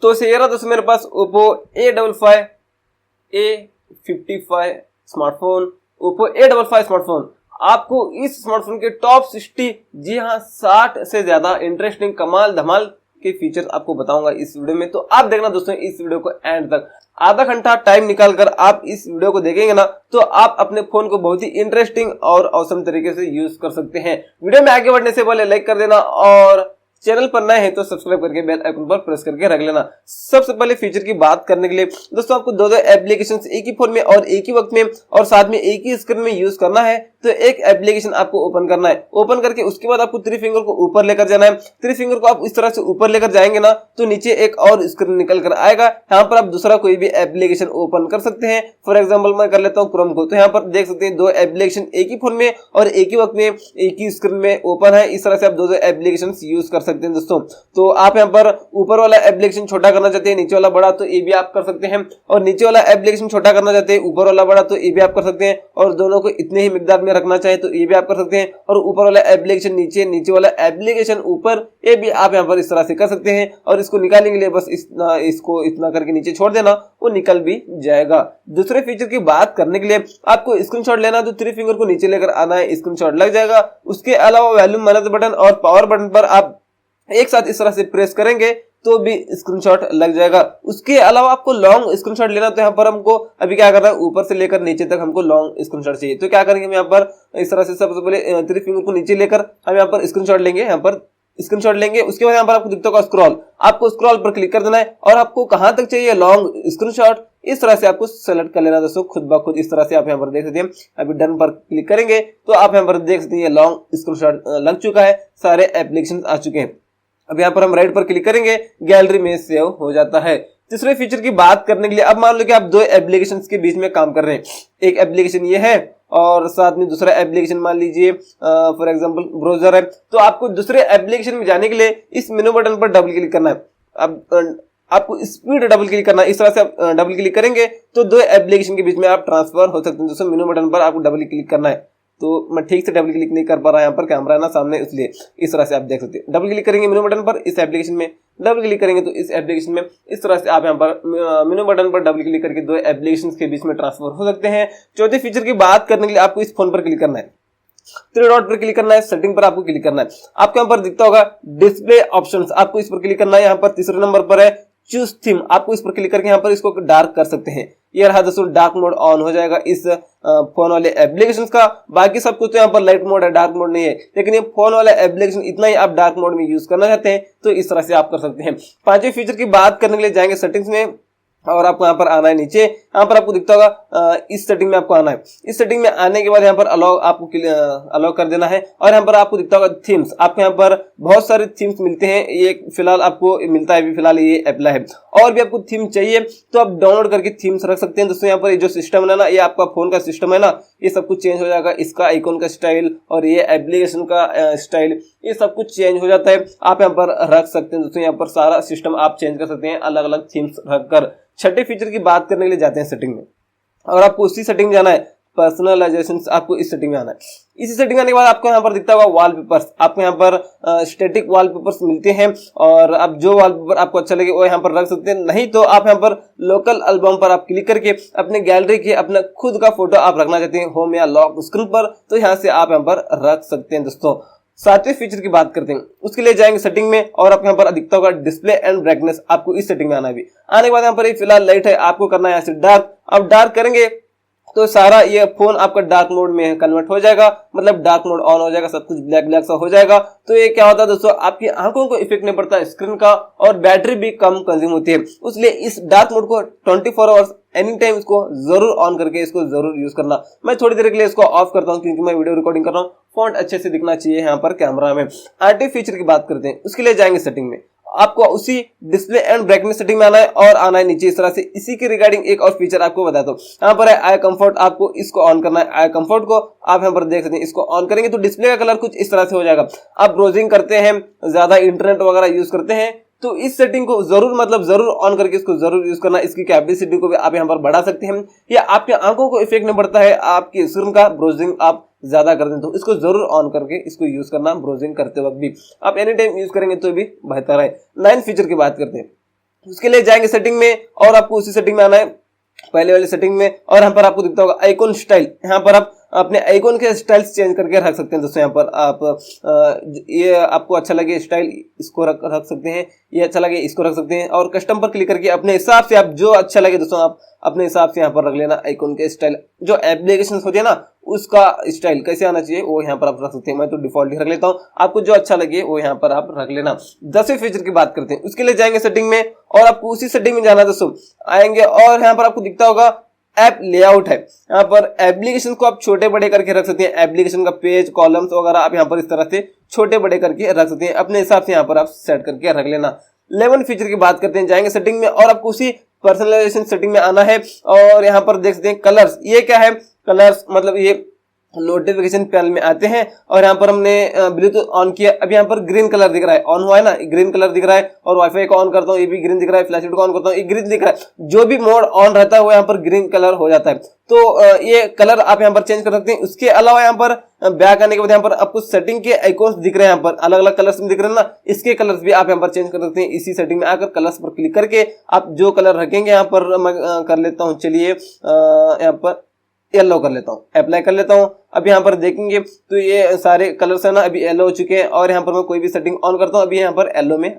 तो ये रहा दोस्तों मेरे पास Oppo A55 smartphone, Oppo A55 smartphone. आपको इस स्मार्टफोन के टॉप 60, जी हाँ 60 से ज्यादा इंटरेस्टिंग कमाल धमाल के फीचर्स आपको बताऊंगा इस वीडियो में। तो आप देखना दोस्तों इस वीडियो को एंड तक। आधा घंटा टाइम निकाल कर आप इस वीडियो को देखेंगे ना तो आप अपने फोन को बहुत ही इंटरेस्टिंग और औसम तरीके से यूज कर सकते हैं। वीडियो में आगे बढ़ने से पहले लाइक कर देना और चैनल पर नए हैं तो सब्सक्राइब करके बेल आइकन पर प्रेस करके रख लेना। सबसे पहले फीचर की बात करने के लिए दोस्तों आपको दो एप्लीकेशंस एक ही फोन में और एक ही वक्त में और साथ में एक ही स्क्रीन में यूज करना है। तो एक एप्लीकेशन आपको ओपन करना है, ओपन करके उसके बाद आपको थ्री फिंगर को ऊपर लेकर जाना है। थ्री फिंगर को आप इस तरह से ऊपर लेकर जाएंगे ना तो नीचे एक और स्क्रीन निकल कर आएगा। यहाँ पर आप दूसरा कोई भी एप्लीकेशन ओपन कर सकते हैं। फॉर एग्जाम्पल मैं कर लेता हूँ क्रोम को। तो यहाँ पर देख सकते हैं दो एप्लीकेशन एक ही फोन में और एक ही वक्त में एक ही स्क्रीन में ओपन है। इस तरह से आप दो एप्लीकेशन यूज कर सकते हैं दोस्तों। तो आप यहाँ पर ऊपर वाला एप्लीकेशन छोटा करना चाहते हैं, नीचे वाला बड़ा, तो ये भी आप कर सकते हैं। और नीचे वाला एप्लीकेशन छोटा करना चाहते हैं, ऊपर वाला बड़ा, तो ये भी आप कर सकते हैं। और दोनों को इतने ही मिकदार में रखना चाहे तो ये भी आप कर सकते हैं। और ऊपर वाला एप्लीकेशन नीचे, नीचे वाला एप्लीकेशन ऊपर, ये भी आप यहाँ पर इस तरह से कर सकते हैं। और इसको निकालने के लिए बस इसको इतना करके नीचे छोड़ देना, वो निकल भी जाएगा। दूसरे फीचर की बात करने के लिए आपको स्क्रीनशॉट लेना, तो थ्री फिंगर को नीचे लेकर आना है, स्क्रीनशॉट लग जाएगा। उसके अलावा वॉल्यूम माइनस बटन और पावर बटन पर आप एक साथ इस तरह से प्रेस करेंगे तो भी स्क्रीनशॉट लग जाएगा। उसके अलावा आपको लॉन्ग स्क्रीनशॉट लेना, तो यहाँ पर हमको अभी क्या करना है, ऊपर से लेकर नीचे तक हमको लॉन्ग स्क्रीनशॉट चाहिए। तो क्या करेंगे, हम यहाँ पर इस तरह से सबसे पहले थ्री फिंगर को नीचे लेकर हम यहाँ पर स्क्रीनशॉट लेंगे, यहाँ पर स्क्रीनशॉट लेंगे। उसके बाद यहाँ पर आपको दिखता होगा स्क्रॉल, आपको स्क्रॉल पर क्लिक कर देना है और आपको कहां तक चाहिए लॉन्ग स्क्रीनशॉट, इस तरह से आपको सेलेक्ट कर लेना दोस्तों खुद ब खुद। इस तरह से आप यहाँ पर देख सकते हैं। अभी डन पर क्लिक करेंगे तो आप यहाँ पर देख सकते हैं लॉन्ग स्क्रीनशॉट लग चुका है, सारे एप्लीकेशन आ चुके हैं। अब यहाँ पर हम राइट पर क्लिक करेंगे, गैलरी में सेव हो जाता है। तीसरे फीचर की बात करने के लिए अब मान लो कि आप दो एप्लीकेशंस के बीच में काम कर रहे हैं। एक एप्लीकेशन ये है और साथ में दूसरा एप्लीकेशन मान लीजिए फॉर एग्जांपल ब्राउजर है। तो आपको दूसरे एप्लीकेशन में जाने के लिए इस मेनू बटन पर डबल क्लिक करना है। अब आपको स्पीड डबल क्लिक करना है। इस तरह से आप डबल क्लिक करेंगे तो दो एप्लीकेशन के बीच में आप ट्रांसफर हो सकते हैं। दोस्तों मेनू बटन पर आपको डबल क्लिक करना है। तो मैं ठीक से डबल क्लिक नहीं कर पा रहा, यहाँ पर कैमरा है ना सामने, इसलिए इस तरह से आप देख सकते हैं। डबल क्लिक करेंगे मेनू बटन पर इस एप्लीकेशन में, डबल क्लिक करेंगे तो इस एप्लीकेशन में, इस तरह से आप यहाँ पर मेनू बटन पर डबल क्लिक करके दो एप्लीकेशन के बीच में ट्रांसफर हो सकते हैं। चौथे फीचर की बात करने के लिए आपको इस फोन पर क्लिक करना है, थ्री डॉट पर क्लिक करना है, सेटिंग पर आपको क्लिक करना है। आपको यहाँ पर दिखता होगा डिस्प्ले ऑप्शंस, आपको इस पर क्लिक करना है। यहाँ पर तीसरे नंबर पर है चूज थीम, आपको इस पर क्लिक करके यहाँ पर इसको डार्क कर सकते हैं। ये रहा दोस्तों डार्क मोड ऑन हो जाएगा इस फोन वाले एप्लीकेशंस का। बाकी सब कुछ तो यहाँ पर लाइट मोड है, डार्क मोड नहीं है। लेकिन ये फोन वाला एप्लीकेशन इतना ही आप डार्क मोड में यूज करना चाहते हैं तो इस तरह से आप कर सकते हैं। पांचवें फीचर की बात करने के लिए जाएंगे सेटिंग्स में और आपको यहाँ पर आना है नीचे। यहाँ पर आपको दिखता होगा इस सेटिंग में आपको आना है। इस सेटिंग में आने के बाद यहाँ पर अलाउ आपको अलाउ कर देना है। और यहाँ पर आपको दिखता होगा थीम्स, आपको यहाँ पर बहुत सारे थीम्स मिलते हैं। ये फिलहाल आपको मिलता है, अभी फिलहाल ये अप्लाई है। और भी आपको थीम चाहिए तो आप डाउनलोड करके थीम्स रख सकते हैं। दोस्तों यहाँ पर ये जो सिस्टम है ना, ये आपका फोन का सिस्टम है ना, ये सब कुछ चेंज हो जाएगा। इसका आइकॉन का स्टाइल और ये एप्लीकेशन का स्टाइल, ये सब कुछ चेंज हो जाता है। आप यहाँ पर रख सकते हैं दोस्तों, यहाँ पर सारा सिस्टम आप चेंज कर सकते हैं अलग अलग थीम्स रखकर। छठे फीचर की बात करने के लिए जाते हैं सेटिंग में और आपको उसी सेटिंग में जाना है, पर्सनलाइजेशन, आपको इस सेटिंग में आना है। इसी सेटिंग आने के बाद आपको यहाँ पर दिखता होगा वॉलपेपर्स, आपको यहाँ पर स्टैटिक वॉलपेपर्स मिलते हैं और आप जो वॉलपेपर आपको अच्छा लगे वो यहाँ पर रख सकते हैं। नहीं तो आप यहाँ पर लोकल एल्बम पर आप क्लिक करके अपने गैलरी के अपना खुद का फोटो आप रखना चाहते हैं होम या लॉक स्क्रीन पर, तो यहाँ से आप यहाँ पर रख सकते हैं दोस्तों। सातवें फीचर की बात करते हैं, उसके लिए जाएंगे सेटिंग में और आपको यहाँ पर दिखता होगा डिस्प्ले एंड ब्राइटनेस, आपको इस सेटिंग में आना है। भी आने के बाद यहाँ पर फिलहाल लाइट है, आपको करना है यहाँ से डार्क। अब डार्क करेंगे तो सारा ये फोन आपका डार्क मोड में कन्वर्ट हो जाएगा, मतलब डार्क मोड ऑन हो जाएगा, सब कुछ ब्लैक ब्लैक सा हो जाएगा। तो ये क्या होता है दोस्तों, आपकी आंखों को इफेक्ट नहीं पड़ता स्क्रीन का और बैटरी भी कम कंज्यूम होती है। इसलिए इस डार्क मोड को 24 आवर्स एनी टाइम इसको जरूर ऑन करके इसको जरूर यूज करना। मैं थोड़ी देर के लिए इसको ऑफ करता हूँ क्योंकि मैं वीडियो रिकॉर्डिंग कर रहा हूँ, फॉन्ट अच्छे से दिखना चाहिए यहाँ पर कैमरा में। आरटी फीचर की बात करते हैं, उसके लिए जाएंगे सेटिंग में, आपको उसी डिस्प्ले एंड ब्राइटनेस सेटिंग में आना है और आना है नीचे इस तरह से। इसी के रिगार्डिंग एक और फीचर आपको बताता हूँ, यहाँ पर है आई कंफर्ट, आपको इसको ऑन करना है। आई कंफर्ट को आप यहाँ पर देख सकते हैं, इसको ऑन करेंगे तो डिस्प्ले का कलर कुछ इस तरह से हो जाएगा। आप ब्राउजिंग करते हैं, ज्यादा इंटरनेट वगैरह यूज करते हैं तो इस सेटिंग को जरूर ऑन करके इसको जरूर यूज करना। इसकी कैपेसिटी को भी आप यहाँ पर बढ़ा सकते हैं या आपकी आंखों को इफेक्ट नहीं पड़ता है, आपकी स्क्रीन का ब्राउजिंग आप ज्यादा कर दें तो इसको जरूर ऑन करके इसको यूज करना। ब्राउजिंग करते वक्त भी आप एनी टाइम यूज करेंगे तो भी बेहतर है। 9 फीचर की बात करते हैं, उसके लिए जाएंगे सेटिंग में और आपको उसी सेटिंग में आना है, पहले वाली सेटिंग में, और यहाँ पर आपको दिखता होगा आइकॉन स्टाइल। यहाँ पर आप अपने आइकॉन के स्टाइल्स चेंज करके रख सकते हैं दोस्तों। यहाँ पर आप ये आपको अच्छा लगे स्टाइल इसको रख सकते हैं, ये अच्छा लगे इसको रख सकते हैं, और कस्टम पर क्लिक करके अपने हिसाब से आप जो अच्छा लगे दोस्तों आप अपने हिसाब से यहाँ पर रख लेना आइकॉन के स्टाइल। जो एप्लीकेशन होते हैं ना उसका स्टाइल कैसे आना चाहिए वो यहाँ पर आप रख सकते हैं। मैं तो डिफॉल्ट ही रख लेता हूँ, आपको जो अच्छा लगे वो यहाँ पर आप रख लेना। 10वें फीचर की बात करते हैं, उसके लिए जाएंगे सेटिंग में और आपको उसी सेटिंग में जाना है दोस्तों। आएंगे और यहाँ पर आपको दिखता होगा ऐप लेआउट है। यहाँ पर एप्लीकेशन को आप छोटे बड़े करके रख सकते हैं, एप्लीकेशन का पेज कॉलम्स वगैरह आप यहाँ पर इस तरह से छोटे बड़े करके रख सकते हैं, अपने हिसाब से यहाँ पर आप सेट करके रख लेना। 11 फीचर की बात करते हैं, जाएंगे सेटिंग में और आपको उसी पर्सनलाइजेशन सेटिंग में आना है और यहाँ पर देख सकते हैं कलर्स। ये क्या है कलर्स, मतलब ये नोटिफिकेशन पैनल में आते हैं और यहाँ पर हमने ब्लूटूथ ऑन किया, अब यहाँ पर ग्रीन कलर दिख रहा है, ऑन हुआ है ना, ग्रीन कलर दिख रहा है, और वाईफाई को ऑन करता हूँ ये भी ग्रीन दिख रहा है, फ्लैश लाइट को ऑन करता हूँ ये ग्रीन दिख रहा है। जो भी मोड ऑन रहता है वो यहाँ पर ग्रीन कलर हो जाता है। तो ये कलर आप यहाँ पर चेंज कर सकते हैं। उसके अलावा यहाँ पर बैक आने के बाद यहाँ पर आपको सेटिंग के आइकॉन्स दिख रहे हैं, यहाँ पर अलग अलग कलर्स में दिख रहे हैं ना, इसके कलर्स भी आप यहाँ पर चेंज कर सकते हैं। इसी सेटिंग में आकर कलर्स पर क्लिक करके आप जो कलर रखेंगे, यहाँ पर मैं कर लेता हूँ, चलिए यहाँ पर येलो कर लेता हूँ, अप्लाई कर लेता हूँ। अब यहाँ पर देखेंगे तो ये सारे कलर्स है ना अभी येलो हो चुके हैं, और यहाँ पर मैं कोई भी सेटिंग ऑन करता हूँ अभी यहाँ पर येलो में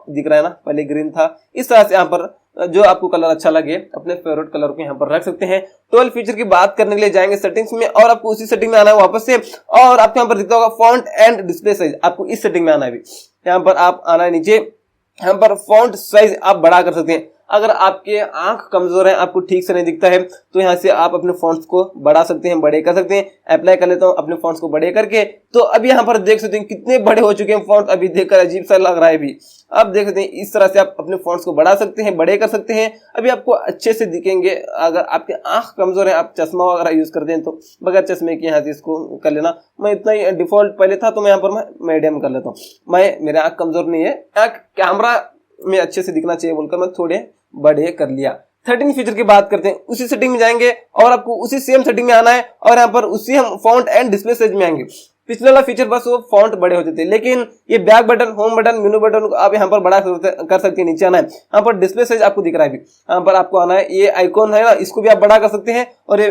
दिख रहा है ना, पहले ग्रीन था। इस तरह से यहाँ पर जो आपको कलर अच्छा लगे अपने फेवरेट कलर को यहाँ पर रख सकते हैं। 12 फीचर की बात करने के लिए जाएंगे सेटिंग्स में और आपको उसी सेटिंग में आना है वापस से, और आपको यहाँ पर दिखता होगा फॉन्ट एंड डिस्प्ले साइज, आपको इस सेटिंग में आना है। अभी यहाँ पर आप आना है नीचे, यहाँ पर फॉन्ट साइज आप बड़ा कर सकते हैं। अगर आपके आंख कमजोर है, आपको ठीक से नहीं दिखता है, तो यहाँ से आप अपने फॉन्ट्स को बढ़ा सकते हैं, बड़े कर सकते हैं। अप्लाई कर लेता हूँ अपने फॉन्ट्स को बड़े करके, तो अभी यहाँ पर देख सकते हैं कितने बड़े हो चुके हैं फॉन्ट, अभी देखकर अजीब सा लग रहा है भी। अब देख सकते हैं इस तरह से आप अपने फॉन्ट्स को बढ़ा सकते हैं, बड़े कर सकते हैं, अभी आपको अच्छे से दिखेंगे। अगर आपके आंख कमजोर है, आप चश्मा वगैरह यूज करते हैं, तो बगैर चश्मे के यहाँ से इसको कर लेना। मैं इतना ही डिफॉल्ट पहले था तो मैं यहाँ पर मैं मीडियम कर लेता हूँ। मेरे आंख कमजोर नहीं है, कैमरा में अच्छे से दिखना चाहिए बोलकर मैं थोड़े बड़े कर लिया। 13 फीचर की बात करते हैं, उसी सेटिंग में जाएंगे और आपको उसी सेम सेटिंग में आना है, और यहाँ पर उसी हम फॉन्ट एंड डिस्प्ले साइज में आएंगे। पिछले वाला फीचर बस वो फॉन्ट बड़े होते थे, लेकिन ये बैक बटन, होम बटन, मेनू बटन को आप यहाँ पर बड़ा कर सकते हैं। नीचे आना है, यहाँ पर डिस्प्ले साइज आपको दिख रहा है, यहाँ पर आपको आना है, ये आइकॉन है ना, इसको भी आप बड़ा कर सकते हैं और ये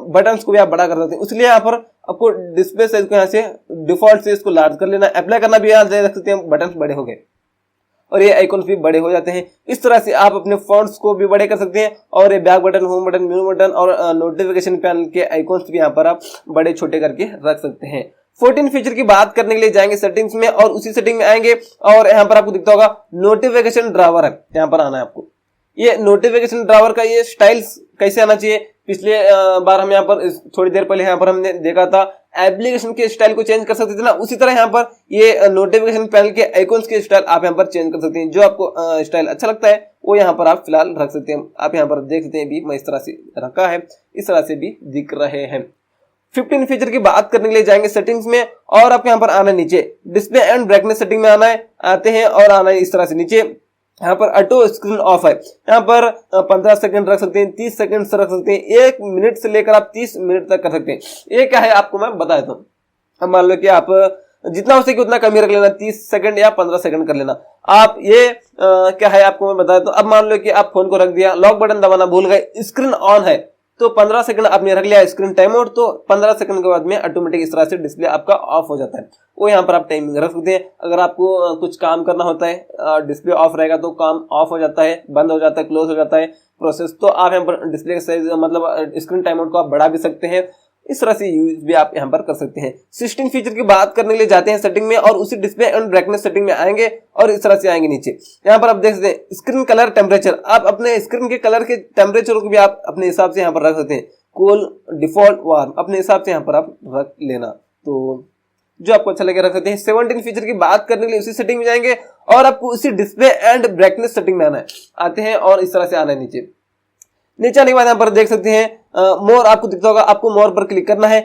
बटन को भी आप बड़ा कर सकते हैं। इसलिए यहाँ पर आपको डिस्प्ले साइज को यहाँ से डिफॉल्ट से इसको लार्ज कर लेना। अप्लाई करना भी यहाँ दे सकते हैं, बटन बड़े हो गए और ये आइकॉन्स भी बड़े हो जाते हैं। इस तरह से आप अपने फॉन्ट्स को भी बड़े कर सकते हैं, और ये बैक बटन, होम बटन, मेनू बटन और नोटिफिकेशन पैनल के आइकॉन्स भी यहाँ पर आप बड़े छोटे करके रख सकते हैं। 14 फीचर की बात करने के लिए जाएंगे सेटिंग्स में और उसी सेटिंग में आएंगे, और यहाँ पर आपको दिखता होगा नोटिफिकेशन ड्रावर है, यहाँ पर आना है आपको। ये नोटिफिकेशन ड्रावर का ये स्टाइल्स कैसे आना चाहिए, पिछले बार हम यहाँ पर थोड़ी देर पहले यहाँ पर हमने देखा था एप्लीकेशन के स्टाइल को चेंज कर सकते थे ना, उसी तरह यहाँ पर ये नोटिफिकेशन पैनल के आइकॉन्स के स्टाइल आप यहाँ पर चेंज कर सकते हैं। जो आपको स्टाइल अच्छा लगता है वो यहाँ पर आप फिलहाल रख सकते हैं। आप यहाँ पर देख सकते हैं भी मैं इस तरह से रखा है, इस तरह से भी दिख रहे हैं। 15 फीचर की बात करने के लिए जाएंगे सेटिंग्स में और आपको यहाँ पर आना है नीचे, डिस्प्ले एंड ब्राइटनेस सेटिंग में आना है, आते हैं और आना है इस तरह से नीचे। यहाँ पर ऑटो स्क्रीन ऑफ है, यहाँ पर 15 सेकंड रख सकते हैं, 30 सेकंड से रख सकते हैं, 1 मिनट से लेकर आप 30 मिनट तक कर सकते हैं। ये क्या है आपको मैं बता देता हूँ। अब मान लो कि आप जितना हो सके उतना कम ही रख लेना, 30 सेकंड या 15 सेकंड कर लेना। आप ये क्या है आपको मैं बता देता हूँ। अब मान लो कि आप फोन को रख दिया, लॉक बटन दबाना भूल गए, स्क्रीन ऑन है, तो 15 सेकंड आपने रख लिया स्क्रीन टाइम आउट, तो 15 सेकंड के बाद में ऑटोमेटिक इस तरह से डिस्प्ले आपका ऑफ हो जाता है। वो यहाँ पर आप टाइमिंग रख सकते हैं। अगर आपको कुछ काम करना होता है, डिस्प्ले ऑफ रहेगा तो काम ऑफ हो जाता है, बंद हो जाता है, क्लोज हो जाता है प्रोसेस, तो आप यहाँ पर डिस्प्ले का साइज मतलब स्क्रीन टाइम आउट को आप बढ़ा भी सकते हैं। इस तरह से यूज भी आप यहाँ पर कर सकते हैं। 16 फीचर की बात करने के लिए जाते हैं सेटिंग में और उसी डिस्प्ले एंड ब्राइटनेस सेटिंग में आएंगे और इस तरह से आएंगे नीचे। यहाँ पर आप देख सकते हैं स्क्रीन कलर टेम्परेचर, आप अपने स्क्रीन के कलर के टेम्परेचर को भी आप अपने हिसाब से यहाँ पर रख सकते हैं। कूल, डिफॉल्ट, वार्म अपने हिसाब से यहाँ पर आप रख लेना, तो जो आपको अच्छा लगे रख सकते हैं। 17 फीचर की बात करने के लिए उसी सेटिंग में जाएंगे और आपको उसी डिस्प्ले एंड ब्राइटनेस सेटिंग में आना है, आते हैं और इस तरह से आना है नीचे। नीचे आने के बाद यहाँ पर देख सकते हैं मोर आपको दिखता होगा, आपको मोर पर क्लिक करना है,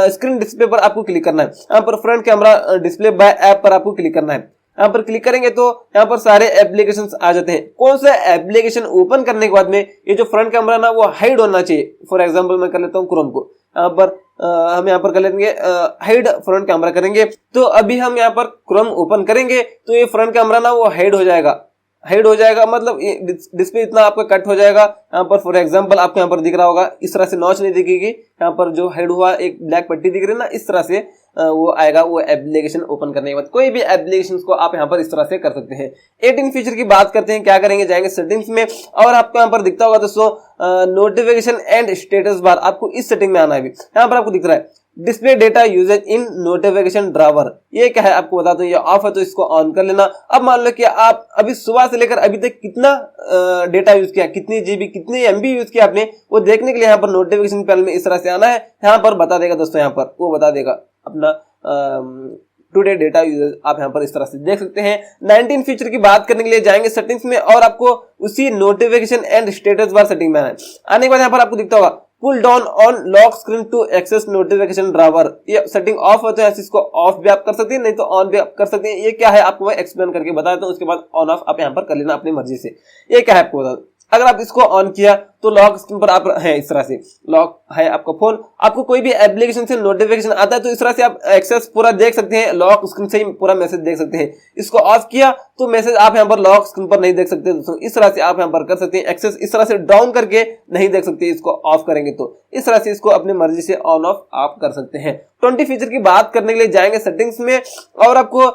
स्क्रीन डिस्प्ले पर आपको क्लिक करना है, यहाँ पर front camera display by app पर आपको क्लिक करना है। यहाँ पर क्लिक करेंगे तो यहाँ पर सारे एप्लीकेशंस आ जाते हैं। कौन सा एप्लीकेशन ओपन करने के बाद में ये जो फ्रंट कैमरा ना वो हाइड होना चाहिए। फॉर एग्जांपल मैं कर लेता हूँ क्रोम को, यहाँ पर हम यहाँ पर कर लेंगे हाइड फ्रंट कैमरा करेंगे, तो अभी हम यहाँ पर क्रोम ओपन करेंगे तो ये फ्रंट कैमरा ना वो हाइड हो जाएगा। हाइड हो जाएगा, मतलब डिस्प्ले इतना आपका कट हो जाएगा। यहाँ पर फॉर एग्जांपल आपको यहाँ पर दिख रहा होगा, इस तरह से नॉच नहीं दिखेगी, यहाँ पर जो हाइड हुआ एक ब्लैक पट्टी दिख रही है ना, इस तरह से वो आएगा वो एप्लीकेशन ओपन करने के बाद। कोई भी एप्लीकेशन को आप यहाँ पर इस तरह से कर सकते हैं। 18 फीचर की बात करते हैं, क्या करेंगे, जाएंगे सेटिंग्स में और आपको यहाँ पर दिखता होगा दोस्तों नोटिफिकेशन एंड स्टेटस बार, आपको इस सेटिंग में आना है। यहाँ पर आपको दिख रहा है display data usage in notification drawer, ये क्या है आपको बता दूं, ये ऑफ है तो इसको ऑन कर लेना। अब मान लो कि आप अभी सुबह से लेकर अभी तक कितना डेटा यूज किया, कितनी जीबी कितनी एमबी यूज किया आपने, वो देखने के लिए यहाँ पर नोटिफिकेशन पैनल में इस तरह से आना है। यहाँ पर बता देगा दोस्तों, यहाँ पर वो बता देगा अपना टुडे डेटा यूजेज, आप यहाँ पर इस तरह से देख सकते हैं। 19 फीचर की बात करने के लिए जाएंगे सेटिंग्स में और आपको उसी notification and status bar setting में आना है। आने के बाद यहाँ पर आपको दिखता होगा pull down on lock screen to access notification drawer, ये सेटिंग ऑफ है तो ऐसे इसको ऑफ भी आप कर सकते हैं, नहीं तो ऑन भी आप कर सकते हैं। ये क्या है आपको मैं एक्सप्लेन करके बता देता हूं, उसके बाद ऑन ऑफ आप यहाँ पर कर लेना अपनी मर्जी से। ये क्या है आपको बता दो, अगर आप इसको ऑन किया तो लॉक स्क्रीन पर आप है, इस तरह से लॉक है आपका फोन, आपको कोई भी एप्लीकेशन से नोटिफिकेशन आता है तो इस तरह से आप एक्सेस पूरा देख सकते हैं, लॉक स्क्रीन से ही पूरा मैसेज देख सकते हैं। इसको ऑफ किया तो मैसेज आप यहाँ पर लॉक स्क्रीन पर नहीं देख सकते दोस्तों, इस तरह से आप यहाँ पर कर सकते हैं एक्सेस, इस तरह से डाउन करके नहीं देख सकते, इसको ऑफ करेंगे तो इस तरह से इसको अपनी मर्जी से ऑन ऑफ आप कर सकते हैं। 20 फीचर की बात करने के लिए जाएंगे सेटिंग्स में और आपको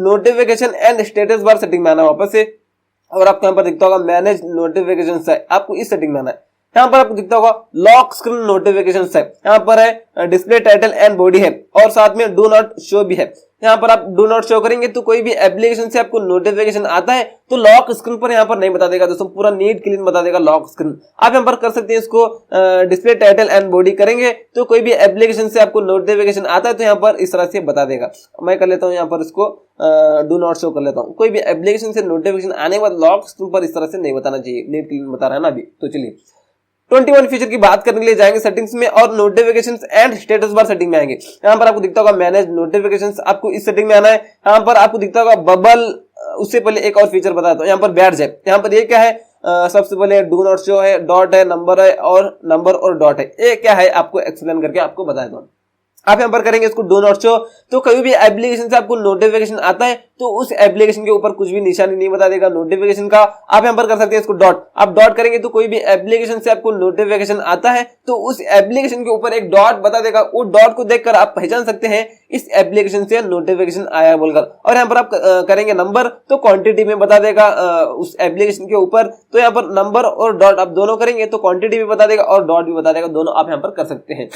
notification and status bar setting में आना वापस से, और आपको यहाँ पर दिखता होगा मैनेज नोटिफिकेशन है, आपको इस सेटिंग में आना है। यहाँ पर आपको दिखता होगा लॉक स्क्रीन नोटिफिकेशन है, यहाँ पर है डिस्प्ले टाइटल एंड बॉडी है और साथ में डू नॉट शो भी है। यहाँ पर आप डू नॉट शो करेंगे तो कोई भी एप्लीकेशन से आपको नोटिफिकेशन आता है तो लॉक स्क्रीन पर यहाँ पर नहीं बता देगा दोस्तों, पूरा नीट क्लीन बता देगा लॉक स्क्रीन। आप यहाँ पर कर सकते हैं इसको डिस्प्ले टाइटल एंड बॉडी करेंगे तो कोई भी एप्लीकेशन से आपको नोटिफिकेशन आता है तो यहाँ पर इस तरह से बता देगा। मैं कर लेता हूँ यहाँ पर इसको डू नॉट शो कर लेता हूँ। कोई भी एप्लीकेशन से नोटिफिकेशन आने के बाद लॉक स्क्रीन पर इस तरह से नहीं बताना चाहिए, नीट क्लीन बता रहा है ना अभी। तो चलिए 21 फीचर की बात करने के लिए जाएंगे सेटिंग्स में और notifications and status bar setting में आएंगे। यहाँ पर आपको दिखता होगा मैनेज नोटिफिकेशंस, आपको इस सेटिंग में आना है। यहाँ पर आपको दिखता होगा बबल, उससे पहले एक और फीचर बताता हूँ, यहाँ पर बैड्ज है। यहाँ पर ये क्या है, सबसे पहले डू नॉट शो है, डॉट है, नंबर और डॉट है। ये क्या है आपको एक्सप्लेन करके आपको बता देता हूँ। आप यहाँ पर करेंगे इसको डू नॉट शो, तो कभी भी एप्लीकेशन से आपको नोटिफिकेशन आता है तो उस एप्लीकेशन के ऊपर कुछ भी निशानी नहीं बता देगा नोटिफिकेशन का। आप यहाँ पर कर सकते हैं इसको डॉट, आप डॉट करेंगे तो कोई भी एप्लीकेशन से आपको नोटिफिकेशन आता है तो उस एप्लीकेशन के ऊपर एक डॉट बता देगा, वो डॉट को देखकर आप पहचान सकते हैं इस एप्लीकेशन से नोटिफिकेशन आया बोलकर। और यहाँ पर आप करेंगे नंबर तो क्वांटिटी में बता देगा उस एप्लीकेशन के ऊपर, तो यहाँ पर नंबर और डॉट आप दोनों करेंगे तो क्वांटिटी भी बता देगा और डॉट भी बता देगा, दोनों आप यहाँ पर कर सकते हैं।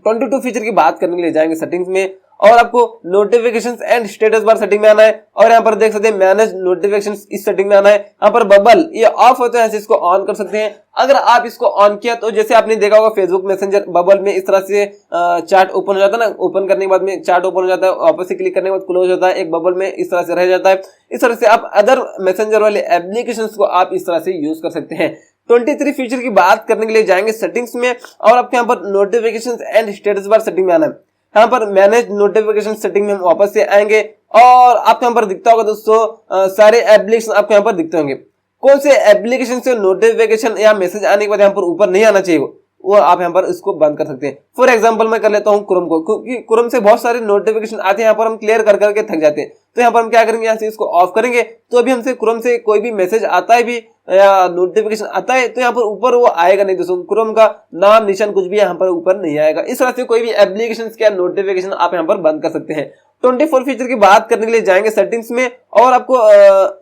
22 फीचर की बात करने के लिए जाएंगे सेटिंग्स में और आपको notifications and status bar setting में आना है और यहाँ पर देख सकते हैं मैनेज नोटिफिकेशंस, इस सेटिंग में आना है। यहाँ पर बबल ये ऑफ होता है, इसको ऑन कर सकते हैं। अगर आप इसको ऑन किया तो जैसे आपने देखा होगा फेसबुक मैसेंजर बबल में इस तरह से चैट ओपन हो जाता है ना, ओपन करने के बाद में चैट ओपन हो जाता है, वापस से क्लिक करने के बाद क्लोज होता है, एक बबल में इस तरह से रह जाता है। इस तरह से आप अदर मैसेंजर वाले एप्लीकेशंस को आप इस तरह से यूज कर सकते हैं। 23 फीचर की बात करने के लिए जाएंगे सेटिंग्स में और आपके यहाँ पर notifications and status bar setting में आना है। यहाँ पर मैनेज नोटिफिकेशन सेटिंग में हम वापस से आएंगे और आपको यहाँ पर दिखता होगा दोस्तों सारे एप्लीकेशन आपको यहाँ पर दिखते होंगे। कौन से एप्लीकेशन से नोटिफिकेशन या मैसेज आने के बाद यहाँ पर ऊपर नहीं आना चाहिए वो आप यहाँ पर इसको बंद कर सकते हैं। फॉर एग्जांपल मैं कर लेता हूँ क्रोम को, क्योंकि क्रोम से बहुत सारे नोटिफिकेशन आते हैं, यहाँ पर हम क्लियर कर करके थक जाते हैं। तो यहाँ पर हम क्या करेंगे, यहाँ से इसको ऑफ करेंगे तो अभी हमसे क्रोम से कोई भी मैसेज आता है भी या नोटिफिकेशन आता है तो यहाँ पर ऊपर वो आएगा नहीं दोस्तों, क्रोम का नाम निशान कुछ भी यहाँ पर ऊपर नहीं आएगा। इस तरह से कोई भी एप्लीकेशन का नोटिफिकेशन आप यहाँ पर बंद कर सकते हैं। 24 फीचर की बात करने के लिए जाएंगे सेटिंग्स में और आपको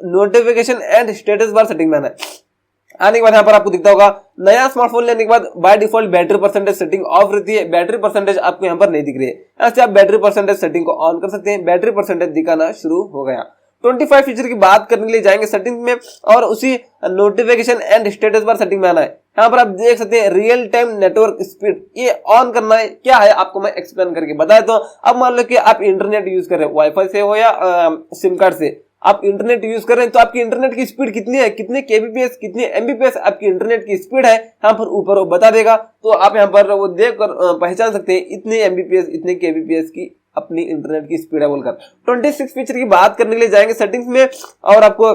notification and status bar setting में आना है। आने के बाद यहाँ पर आपको दिखता होगा नया स्मार्टफोन लेने के बाद by default battery percentage setting of रहती है, बैटरी परसेंटेज आपको यहाँ पर नहीं दिख रही है। यहाँ से आप बैटरी परसेंटेज सेटिंग को ऑन कर सकते हैं, बैटरी परसेंटेज दिखाना शुरू हो गया। 25 फीचर की बात करने के लिए जाएंगे सेटिंग में और उसी notification and status bar setting में आना है। यहाँ पर आप देख सकते हैं रियल टाइम नेटवर्क स्पीड, ये ऑन करना है। क्या है आपको मैं एक्सप्लेन करके बताया। तो अब मान लो कि आप इंटरनेट यूज कर रहे हो, वाईफाई से हो या सिम कार्ड से आप इंटरनेट यूज कर रहे हैं, तो आपकी इंटरनेट की स्पीड कितनी है, कितने केबीपीएस कितने एमबीपीएस आपकी इंटरनेट की स्पीड है, यहाँ पर ऊपर वो बता देगा। तो आप यहाँ पर वो देख कर पहचान सकते हैं इतने एमबीपीएस इतने केबीपीएस की अपनी इंटरनेट की स्पीड है बोलकर। 26 फीचर की बात करने के लिए जाएंगे सेटिंग्स में और आपको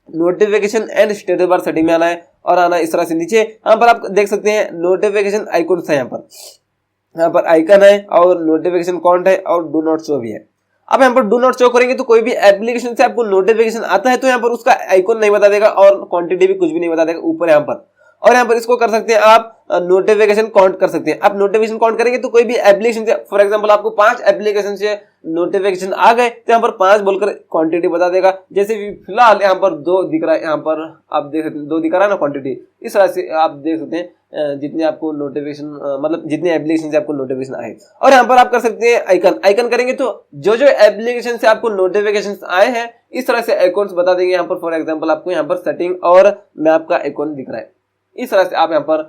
notification and status bar setting में आना है और आना इस तरह से नीचे। यहाँ पर आप देख सकते हैं नोटिफिकेशन आइकन है, यहाँ पर आइकन है और नोटिफिकेशन काउंट है और डू नॉट शो भी है। अब यहाँ पर डू नॉट शो करेंगे तो कोई भी एप्लीकेशन से आपको नोटिफिकेशन आता है तो यहाँ पर उसका आइकॉन नहीं बता देगा और क्वांटिटी भी कुछ भी नहीं बता देगा ऊपर यहाँ पर। और यहाँ पर इसको कर सकते हैं आप नोटिफिकेशन काउंट कर सकते हैं। आप नोटिफिकेशन काउंट करेंगे तो कोई भी एप्लीकेशन से, फॉर एग्जांपल आपको 5 एप्लीकेशन से नोटिफिकेशन आ गए तो यहाँ पर 5 बोलकर क्वांटिटी बता देगा। जैसे फिलहाल यहाँ पर 2 दिख रहा है, यहाँ पर आप देख सकते हैं 2 दिख रहा है ना क्वांटिटी। इस तरह से आप देख सकते हैं जितने आपको नोटिफिकेशन मतलब जितने एप्लीकेशन से आपको नोटिफिकेशन आए। और यहाँ पर आप कर सकते हैं आइकन। आइकन करेंगे तो जो एप्लीकेशन से आपको नोटिफिकेशन आए हैं इस तरह से आइकॉन्स बता देंगे। यहाँ पर फॉर एग्जाम्पल आपको यहाँ पर सेटिंग और मैप का आइकॉन दिख रहा है। इस तरह से आप यहाँ पर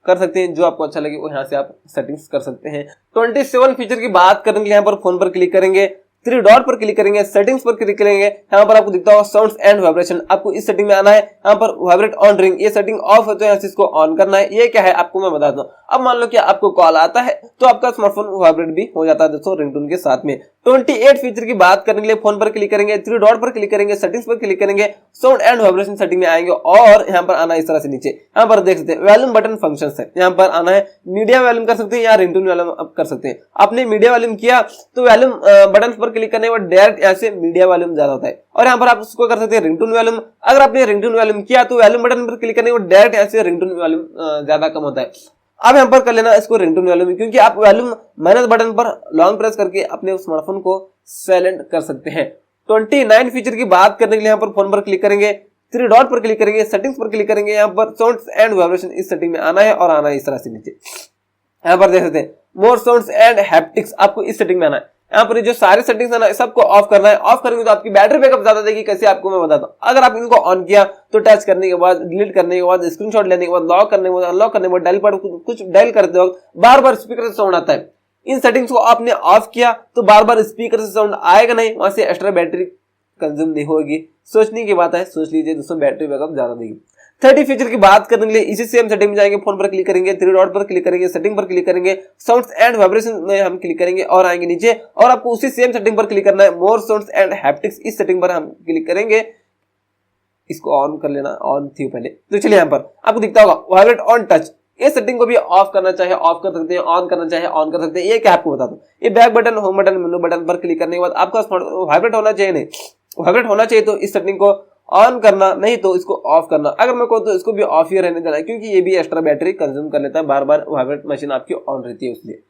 कर सकते हैं, जो आपको अच्छा लगे वो यहाँ से आप सेटिंग्स कर सकते हैं। 27 फीचर की बात करने के लिए यहाँ पर फोन पर क्लिक करेंगे, 3 डॉट पर क्लिक करेंगे, सेटिंग्स पर क्लिक करेंगे। यहाँ पर आपको दिखता होगा साउंड्स एंड वाइब्रेशन, आपको इस सेटिंग में आना है। यहाँ पर वाइब्रेट ऑन रिंग, ये सेटिंग ऑफ है तो यहाँ से इसको ऑन करना है। ये क्या है आपको मैं बता दूं। अब मान लो कि आपको कॉल आता है तो आपका स्मार्टफोन वाइब्रेट भी हो जाता है दोस्तों रिंगटोन के साथ में। 28 फीचर की बात करने के लिए फोन पर क्लिक करेंगे, 3 डॉट पर क्लिक करेंगे, सेटिंग्स पर क्लिक करेंगे, साउंड एंड वाइब्रेशन सेटिंग में आएंगे और यहाँ पर आना इस तरह से नीचे। यहाँ पर देख सकते हैं वॉल्यूम बटन फंक्शंस है, यहाँ पर आना है। मीडिया वॉल्यूम कर सकते हैं या रिंगटोन वॉल्यूम कर सकते हैं। आपने मीडिया वॉल्यूम किया तो वॉल्यूम बटन पर क्लिक करने के बाद डायरेक्ट यहाँ से मीडिया वॉल्यूम ज्यादा होता है। और यहाँ पर आप उसको कर सकते हैं रिंगटोन वॉल्यूम। अगर आपने रिंगटोन वॉल्यूम किया तो वॉल्यूम बटन पर क्लिक करने के बाद डायरेक्ट यहाँ से रिंगटोन वॉल्यूम ज्यादा कम होता है। अब यहाँ पर कर लेना इसको रिंगटोन वॉल्यूम, क्योंकि आप वॉल्यूम माइनस बटन पर लॉन्ग प्रेस करके अपने स्मार्टफोन को साइलेंट कर सकते हैं। 29 फीचर की बात करने के लिए यहाँ पर फोन पर क्लिक करेंगे, 3 डॉट पर क्लिक करेंगे, सेटिंग्स पर क्लिक करेंगे। यहाँ पर साउंड्स एंड वाइब्रेशन इस सेटिंग में आना है और आना है इस तरह से नीचे। यहाँ पर देख सकते हैं मोर साउंड्स एंड हैप्टिक्स, आपको इस सेटिंग में आना है। यहाँ पर जो सारे सेटिंग्स है ना सबको ऑफ करना है। ऑफ करेंगे तो आपकी बैटरी बैकअप ज्यादा देगी। कैसे आपको मैं बताता हूँ। अगर आप इनको ऑन किया तो टच करने के बाद, डिलीट करने के बाद, स्क्रीनशॉट लेने के बाद, लॉक करने के बाद, अनलॉक करने के बाद, डायल पर कुछ डायल करते वक्त बार बार स्पीकर से साउंड आता है। इन सेटिंग्स को आपने ऑफ किया तो बार बार स्पीकर से साउंड आएगा नहीं, वहां से एक्स्ट्रा बैटरी कंज्यूम नहीं होगी। सोचने की बात है, सोच लीजिए दोस्तों, बैटरी बैकअप ज्यादा देगी। 30 फीचर की बात करने के लिए इसी सेम सेटिंग में जाएंगे, फोन पर क्लिक करेंगे, 3 डॉट पर क्लिक करेंगे, सेटिंग पर क्लिक करेंगे, साउंड्स एंड वाइब्रेशन में हम क्लिक करेंगे और आएंगे नीचे। और आपको उसी सेम सेटिंग पर क्लिक करना है, मोर साउंड्स एंड हैप्टिक्स, इस सेटिंग पर हम क्लिक करेंगे। इसको ऑन कर लेना, ऑन थी पहले तो चलिए यहाँ पर आपको दिखता होगा वाइब्रेट ऑन टच। इस सेटिंग को भी ऑफ करना चाहे ऑफ कर सकते हैं, ऑन करना चाहे ऑन कर सकते हैं। ये क्या आपको बता दूं, ये बैक बटन, होम बटन, मेनू बटन पर क्लिक करने के बाद आपका स्मार्टफोन वाइब्रेट होना चाहिए, नहीं वाइब्रेट होना चाहिए तो इस सेटिंग को ऑन करना, नहीं तो इसको ऑफ करना। अगर मैं कहूँ तो इसको भी ऑफ ही रहने देना है, क्योंकि ये भी एक्स्ट्रा बैटरी कंज्यूम कर लेता है, बार बार वाइब्रेट मशीन आपकी ऑन रहती है इसलिए।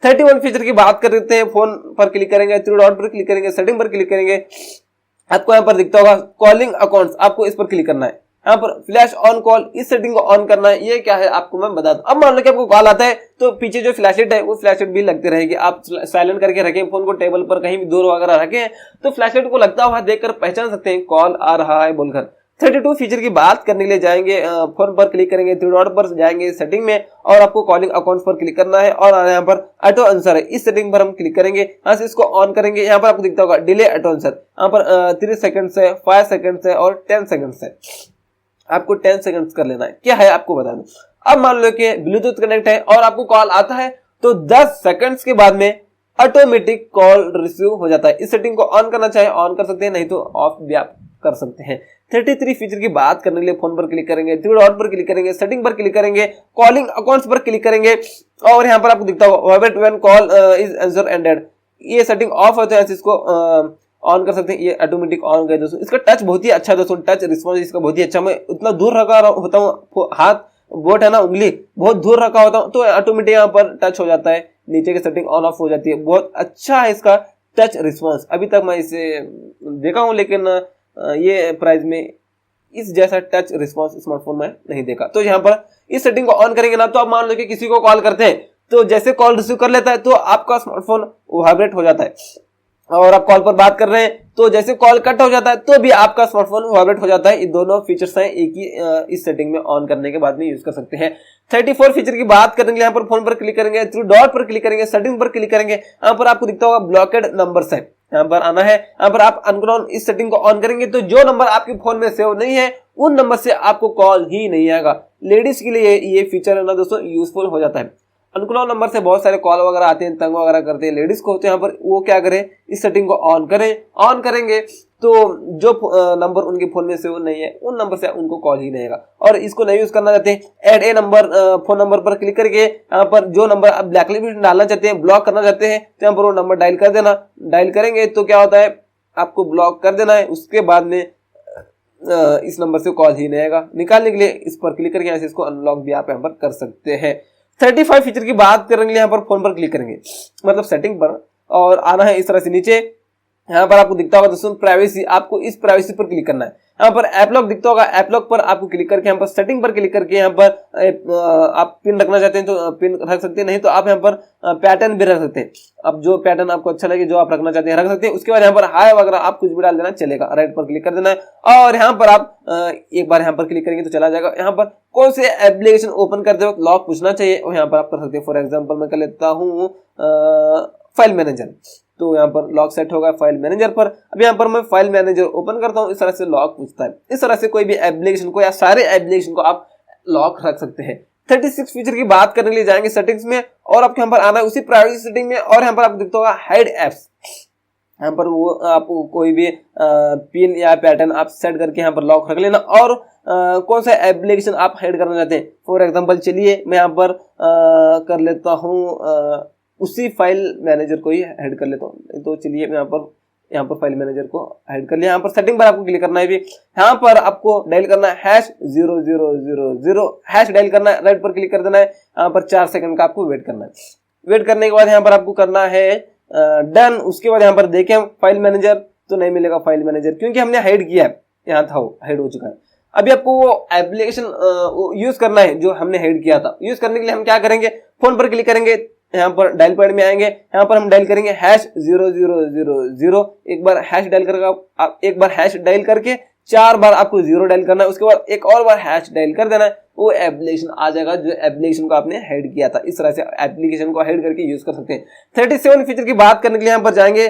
31 फीचर की बात कर लेते हैं, फोन पर क्लिक करेंगे, 3 डॉट पर क्लिक करेंगे, सेटिंग पर क्लिक करेंगे। आपको यहाँ पर दिखता होगा कॉलिंग अकाउंट्स, आपको इस पर क्लिक करना है। यहाँ पर फ्लैश ऑन कॉल, इस सेटिंग को ऑन करना है। ये क्या है आपको मैं बता दूं। अब मान लो कि आपको कॉल आता है तो पीछे जो फ्लैशलाइट है वो फ्लैशलाइट भी लगती रहेगी। आप साइलेंट करके रखें फोन को, टेबल पर कहीं भी दूर वगैरह रखें तो फ्लैशलाइट को लगता हुआ देखकर पहचान सकते हैं कॉल आ रहा है बोलकर। 32 फीचर की बात करने के लिए जाएंगे, फोन पर क्लिक करेंगे, 3 डॉट पर जाएंगे सेटिंग में और आपको कॉलिंग अकाउंट्स पर क्लिक करना है और यहाँ पर ऑटो आंसर है, इस सेटिंग पर हम क्लिक करेंगे। यहाँ से इसको ऑन करेंगे। यहाँ पर आपको दिखता होगा डिले ऑटो आंसर, यहाँ पर 3 सेकंड्स है, 5 सेकंड्स है और 10 सेकंड्स है। आपको 10 सेकंड्स कर लेना है। क्या है आपको बता दूं। अब मान लो कि ब्लूटूथ कनेक्ट है और आपको कॉल आता है तो 10 सेकंड्स के बाद में ऑटोमेटिक कॉल रिसीव हो जाता है। इस सेटिंग को ऑन करना चाहे ऑन कर सकते हैं, नहीं तो ऑफ भी आप कर सकते हैं। 33 फीचर की बात करने के लिए फोन पर क्लिक करेंगे, 3 डॉट पर क्लिक करेंगे, सेटिंग पर क्लिक करेंगे, कॉलिंग अकाउंट्स पर क्लिक करेंगे और यहाँ पर आपको दिखता होगा vibrate when call is answer ended. ये सेटिंग ऑफ है तो ऐसे इसको ऑन कर सकते हैं। ये ऑटोमेटिक ऑन गए दोस्तों। इसका टच बहुत ही अच्छा है दोस्तों, टच रिस्पॉन्स इसका बहुत ही अच्छा। मैं उतना दूर रखा होता हूँ, हाथ बोट है ना, उंगली बहुत दूर रखा होता हूँ तो ऑटोमेटिक यहाँ पर टच हो जाता है, नीचे की सेटिंग ऑन ऑफ हो जाती है। बहुत अच्छा है इसका टच रिस्पॉन्स। अभी तक मैं इसे देखा हूँ लेकिन ये प्राइस में इस जैसा टच रिस्पॉन्स स्मार्टफोन में नहीं देखा। तो यहाँ पर इस सेटिंग को ऑन करेंगे ना तो आप मान लो कि किसी को कॉल करते हैं तो जैसे कॉल रिसीव कर लेता है तो आपका स्मार्टफोन वाइब्रेट हो जाता है और आप कॉल पर बात कर रहे हैं तो जैसे कॉल कट हो जाता है तो भी आपका स्मार्टफोन वाइब्रेट हो जाता है। ये दोनों फीचर्स हैं, एक ही इस सेटिंग में ऑन करने के बाद में यूज कर सकते हैं। 34 फीचर की बात करेंगे, यहाँ पर फोन पर क्लिक करेंगे, 3 डॉट पर क्लिक करेंगे, सेटिंग पर क्लिक करेंगे। यहाँ पर आपको दिखता होगा ब्लॉकेड नंबर्स है, यहाँ पर आना है। यहाँ पर आप अनकॉन इस सेटिंग को ऑन करेंगे तो जो नंबर आपके फोन में सेव नहीं है उन नंबर से आपको कॉल ही नहीं आएगा। लेडीज के लिए ये फीचर है ना दोस्तों यूजफुल हो जाता है। अननोन नंबर से बहुत सारे कॉल वगैरह आते हैं, तंग वगैरह करते हैं लेडीज को, तो यहाँ पर वो क्या करें, इस सेटिंग को ऑन करें। ऑन करेंगे तो जो नंबर उनके फोन में सेव नहीं है उन नंबर से उनको कॉल ही नहीं आएगा। और इसको नहीं यूज करना चाहते हैं, add a number phone number पर क्लिक करके यहाँ पर जो नंबर आप ब्लैकलिस्ट डालना चाहते हैं, ब्लॉक करना चाहते हैं, तो यहाँ पर वो नंबर डायल कर देना। डायल करेंगे तो क्या होता है, आपको ब्लॉक कर देना है। उसके बाद में इस नंबर से कॉल ही नहीं आएगा। निकालने के लिए इस पर क्लिक करके यहाँ से इसको अनलॉक भी आप यहाँ पर कर सकते हैं। 35 फीचर की बात करने के लिए यहाँ पर फोन पर क्लिक करेंगे, मतलब सेटिंग पर, और आना है इस तरह से नीचे। यहाँ पर आपको दिखता होगा दोस्तों प्राइवेसी, आपको इस प्राइवेसी पर क्लिक करना है। यहाँ पर ऐप लॉक दिखता होगा, ऐप लॉक पर आपको क्लिक करके यहाँ पर सेटिंग पर क्लिक करके यहाँ पर आप पिन रखना चाहते हैं तो पिन रख सकते हैं, नहीं तो आप यहाँ पर पैटर्न भी रख सकते हैं। अब जो पैटर्न आपको अच्छा लगे, जो आप रखना चाहते हैं रख सकते हैं। उसके बाद यहाँ पर हाय वगैरह आप कुछ भी डाल देना चलेगा, राइट पर क्लिक कर देना है। और यहाँ पर आप एक बार यहाँ पर क्लिक करेंगे तो चला जाएगा। यहाँ पर कौन से एप्लीकेशन ओपन करते वक्त लॉक पूछना चाहिए और यहाँ पर आप कर सकते हैं। फॉर एग्जाम्पल मैं कर लेता हूँ फाइल मैनेजर, तो यहाँ पर लॉक सेट होगा फाइल मैनेजर पर। अब यहाँ पर मैं फाइल मैनेजर ओपन करता हूँ, इस तरह से लॉक पूछता है। इस तरह से कोई भी एप्लीकेशन को या सारे एप्लीकेशन को आप लॉक रख सकते हैं। 36 फीचर की बात करने के लिए जाएंगे सेटिंग्स में, और आपके यहाँ पर आना है उसी प्राइवेसी सेटिंग में, और यहाँ पर आपको दिखता होगा हाइड एप्स। यहाँ पर वो आप कोई भी पिन या पैटर्न आप सेट करके यहाँ पर लॉक रख लेना, और कौन सा एप्लीकेशन आप हाइड करना चाहते हैं। फॉर एग्जांपल चलिए मैं यहाँ पर कर लेता हूँ उसी फाइल मैनेजर को ही हाइड कर लेता हूँ। तो चलिए मैं यहाँ पर फाइल मैनेजर को हाइड कर लिया। यहाँ पर सेटिंग पर आपको क्लिक करना है भी, यहाँ पर आपको डायल करना है #0000 हैश डायल करना है, राइट पर क्लिक कर देना है। यहाँ पर 4 सेकंड का आपको वेट करना है। वेट करने के बाद यहाँ पर आपको करना है डन। उसके बाद यहाँ पर देखें फाइल मैनेजर, तो नहीं मिलेगा फाइल मैनेजर क्योंकि हमने हाइड किया है, यहाँ था वो हाइड हो चुका है। अभी आपको वो एप्लीकेशन यूज करना है जो हमने हाइड किया था। यूज करने के लिए हम क्या करेंगे, फोन पर क्लिक करेंगे, यहाँ पर डायल पैड में आएंगे, यहाँ पर हम डायल करेंगे #0000। एक बार हैश डायल करके एक बार हैश डायल करके 4 बार आपको 0 डायल करना है। उसके बाद एक और बार हैश डायल कर देना है, वो एप्लीकेशन आ जाएगा जो एप्लीकेशन को आपने हाइड किया था। इस तरह से एप्लीकेशन को हाइड करके यूज कर सकते हैं। 37 फीचर की बात करने के लिए यहाँ पर जाएंगे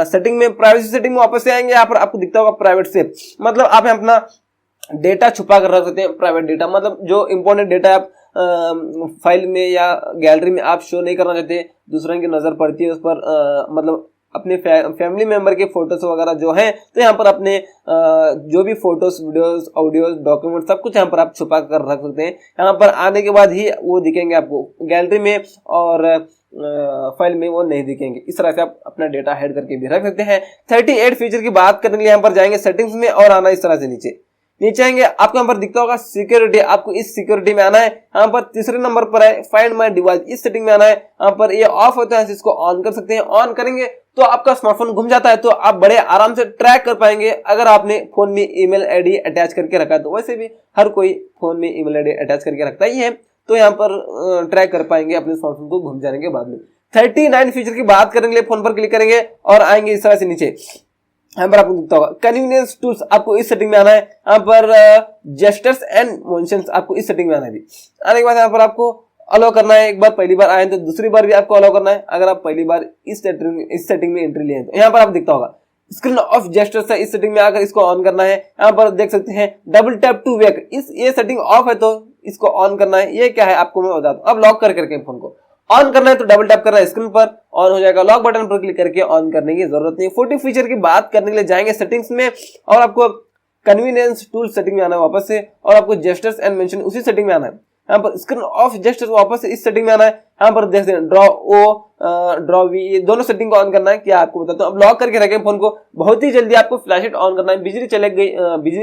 सेटिंग में, प्राइवेसी सेटिंग में वापस से आएंगे। यहाँ पर आपको दिखता होगा प्राइवेट सेव, मतलब आप अपना डेटा छुपा कर रख सकते हैं। प्राइवेट डेटा मतलब जो इंपॉर्टेंट डेटा आप फाइल में या गैलरी में आप शो नहीं करना चाहते, दूसरों की नजर पड़ती है उस पर, मतलब अपने फैमिली मेंबर के फोटोज वगैरह जो हैं, तो यहाँ पर अपने जो भी फोटोज, वीडियोस, ऑडियोज, डॉक्यूमेंट सब कुछ यहाँ पर आप छुपा कर रख सकते हैं। यहाँ पर आने के बाद ही वो दिखेंगे आपको गैलरी में, और फाइल में वो नहीं दिखेंगे। इस तरह से आप अपना डेटा हाइड करके भी रख सकते हैं। 38 फीचर की बात करने के लिए यहाँ पर जाएंगे सेटिंग्स में, और आना इस तरह से नीचे आएंगे। आपको यहाँ पर दिखता होगा सिक्योरिटी, आपको इस सिक्योरिटी में आना है। यहाँ पर तीसरे नंबर पर है फाइंड माय डिवाइस, इस सेटिंग में आना है। यहाँ पर ये ऑफ होता है, इसको ऑन कर सकते हैं। ऑन करेंगे तो आपका स्मार्टफोन घूम जाता है, तो आप बड़े आराम से ट्रैक कर पाएंगे अगर आपने फोन में ईमेल आईडी अटैच करके रखा है। तो वैसे भी हर कोई फोन में ईमेल आईडी अटैच करके रखता ही है, तो यहाँ पर ट्रैक कर पाएंगे अपने स्मार्टफोन को घूम जाने के बाद में। 39 फीचर की बात करने के लिए फोन पर क्लिक करेंगे और आएंगे इस तरह से नीचे। यहाँ पर आपको दिखता होगा कन्वीनियंस टूल्स, आपको इस सेटिंग में आना है। यहाँ पर जेस्चर्स एंड मोशंस, आपको इस सेटिंग में आना है। भी आने के बाद यहाँ पर आपको अलाउ करना है। एक बार पहली बार आए तो दूसरी बार भी आपको अलाउ करना है। अगर आप पहली बार इस सेटिंग में एंट्री लिए तो यहाँ पर आपको दिखता होगा स्क्रीन ऑफ जेस्चर्स है, इस सेटिंग में आकर इसको ऑन करना है। यहाँ पर देख सकते हैं डबल टैप टू वेक, ये सेटिंग ऑफ है तो इसको ऑन करना है। ये क्या है आपको मैं बता दूं। अब लॉक करके फोन को ऑन करना है तो डबल टैप करना है, स्क्रीन पर ऑन हो जाएगा। लॉक बटन पर क्लिक करके ऑन करने की जरूरत नहीं। 40 फीचर की बात करने के लिए जाएंगे सेटिंग्स में, और आपको कन्वीनियंस टूल सेटिंग में आना है वापस से, और आपको जेस्चर्स एंड मेंशन उसी सेटिंग में आना है। यहाँ पर स्क्रीन ऑफ जेस्चर्स वापस से इस सेटिंग में आना है। यहाँ पर देख सकते हैं ड्रॉ वी, ये दोनों सेटिंग को ऑन करना है। क्या आपको बताता हूँ। अब लॉक करके रखें फोन को, बहुत ही जल्दी आपको फ्लैशलाइट ऑन करना है। बिजली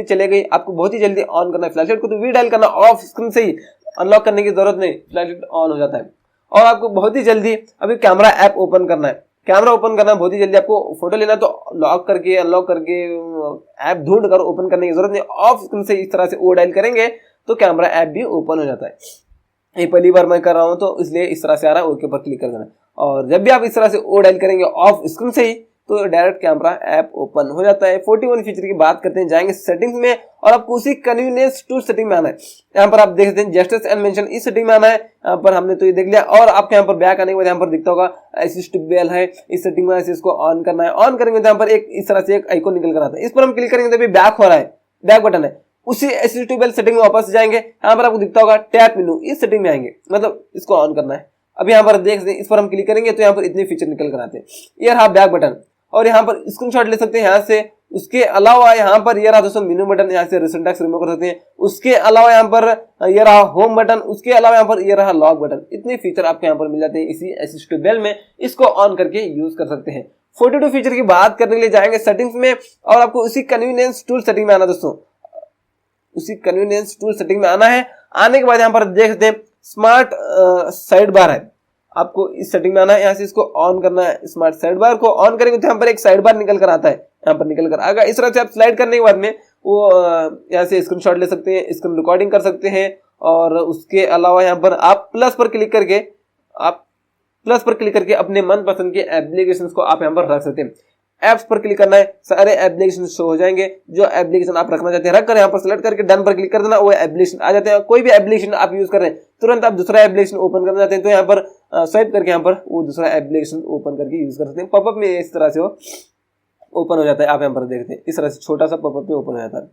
चले गई आपको बहुत ही जल्दी ऑन करना है फ्लैशलाइट को, तो वी डायल करना ऑफ स्क्रीन से ही, अनलॉक करने की जरूरत नहीं, फ्लैशलाइट ऑन हो जाता है। और आपको बहुत ही जल्दी अभी कैमरा ऐप ओपन करना है। कैमरा ओपन करना है बहुत ही जल्दी, आपको फोटो लेना है तो लॉक करके अनलॉक करके ऐप ढूंढ कर ओपन करने की जरूरत नहीं, ऑफ स्क्रीन से इस तरह से ओ डायल करेंगे तो कैमरा ऐप भी ओपन हो जाता है। ये पहली बार मैं कर रहा हूं तो इसलिए इस तरह से आ रहा है, ओके पर क्लिक कर देना। और जब भी आप इस तरह से ओ डायल करेंगे ऑफ स्क्रीन से ही, तो डायरेक्ट कैमरा ऐप ओपन हो जाता है। 41 फीचर की बात करते हैं, जाएंगे सेटिंग्स में, और आपको उसी कन्वीनियंस टूल सेटिंग में आना है। यहाँ पर आप देख सकते हैं जेस्चर्स एंड मेंशन, इस सेटिंग में आना है। यहाँ पर हमने तो ये देख लिया, और आपके यहाँ पर बैक आने के बाद यहाँ पर दिखता होगा असिस्ट बेल है, इस सेटिंग में इसको ऑन करना है। ऑन करेंगे तो यहाँ पर एक इस तरह से एक आइकॉन निकल कर आता है, इस पर हम क्लिक करेंगे तो अभी बैक हो रहा है, बैक बटन है। उसी असिस्ट बेल सेटिंग में वापस जाएंगे। यहाँ पर आपको दिखता होगा टैप मेनू, इस सेटिंग में आएंगे, मतलब इसको ऑन करना है। अब यहाँ पर देख सकते हैं, इस पर हम क्लिक करेंगे तो यहाँ पर इतने फीचर निकल कर आते हैं। ये रहा बैक बटन, और यहाँ पर स्क्रीनशॉट ले सकते हैं यहाँ से। उसके अलावा यहाँ पर ये रहा दोस्तों मेनू बटन, यहाँ से रिसेंट टैक्स रिमूव कर सकते हैं। उसके अलावा यहाँ पर ये रहा होम बटन, उसके अलावा यहाँ पर ये रहा लॉक बटन। इतने फीचर आपको यहाँ पर मिल जाते हैं इसी Assist Bell में, इसको ऑन करके यूज कर सकते हैं। 42 फीचर की बात करने के लिए जाएंगे सेटिंग्स में, और आपको उसी कन्वीनियंस टूल सेटिंग में आना दोस्तों, उसी कन्वीनियंस टूल सेटिंग में आना है। आने के बाद यहाँ पर देख सकते हैं स्मार्ट साइड बार है, आपको इस सेटिंग में आना है, यहाँ से इसको ऑन करना है। स्मार्ट साइड बार को ऑन करेंगे तो यहाँ पर एक साइड बार निकल कर आता है, यहाँ पर निकल कर आएगा। इस तरह से आप स्लाइड करने के बाद में वो यहाँ से स्क्रीनशॉट ले सकते हैं, स्क्रीन रिकॉर्डिंग कर सकते हैं। और उसके अलावा यहाँ पर आप प्लस पर क्लिक करके अपने मनपसंद के एप्लीकेशंस को आप यहाँ पर रख सकते हैं। एप्स पर क्लिक करना है, सारे एप्लीकेशन शो हो जाएंगे। जो एप्लीकेशन आप रखना चाहते हैं रख कर यहाँ पर सेलेक्ट करके डन पर क्लिक कर देना, वो एप्लीकेशन आ जाते हैं। कोई भी एप्लीकेशन आप यूज कर रहे हैं, तुरंत आप दूसरा एप्लीकेशन ओपन करना चाहते हैं तो यहाँ पर स्वाइप करके यहाँ पर वो दूसरा एप्लीकेशन ओपन करके यूज कर सकते हैं। पॉपअप में इस तरह से वो ओपन हो जाता है, आप यहाँ पर देखते हैं इस तरह से छोटा सा पॉपअप में ओपन हो जाता है,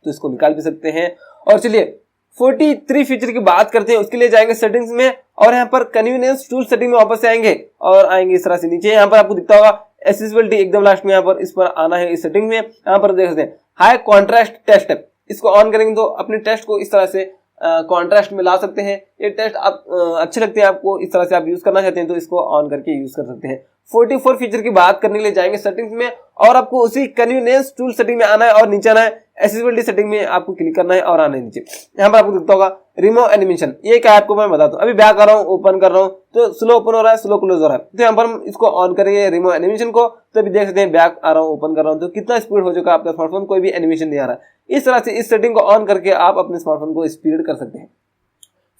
तो इसको निकाल भी सकते हैं। और चलिए 43 फीचर की बात करते हैं, उसके लिए जाएंगे सेटिंग्स में, और यहाँ पर कन्वीनियंस टूल सेटिंग में वापस से आएंगे और आएंगे इस तरह से नीचे। यहाँ पर आपको दिखता होगा एक्सेसिबिलिटी एकदम लास्ट में, यहाँ पर इस पर आना है। इस सेटिंग में यहाँ पर देख सकते हैं हाई कॉन्ट्रास्ट टेस्ट है, इसको ऑन करेंगे तो अपने टेस्ट को इस तरह से कॉन्ट्रास्ट में ला सकते हैं। ये टेस्ट आप अच्छे लगते हैं आपको, इस तरह से आप यूज करना चाहते हैं तो इसको ऑन करके यूज कर सकते हैं। 44 फीचर की बात करने के लिए जाएंगे सेटिंग्स में, और आपको उसी कन्वीनियंस टूल सेटिंग में आना है और नीचे आना है। एक्सेसिबिलिटी सेटिंग में आपको क्लिक करना है और आना है नीचे। यहाँ पर आपको दिखता होगा रिमूव एनिमेशन, ये क्या है आपको मैं बताता हूँ। अभी बैक कर रहा हूँ, ओपन कर रहा हूँ तो स्लो ओपन हो रहा है, स्लो क्लोज हो रहा है, तो यहाँ पर हम इसको ऑन करेंगे रिमूव एनिमेशन को, तो अभी देख सकते हैं बैक आ रहा हूँ, ओपन कर रहा हूँ तो कितना स्पीड हो चुका है आपका स्मार्टफोन, कोई भी एनिमेशन नहीं आ रहा है। इस तरह से इस सेटिंग को ऑन करके आप अपने स्मार्टफोन को स्पीड कर सकते हैं।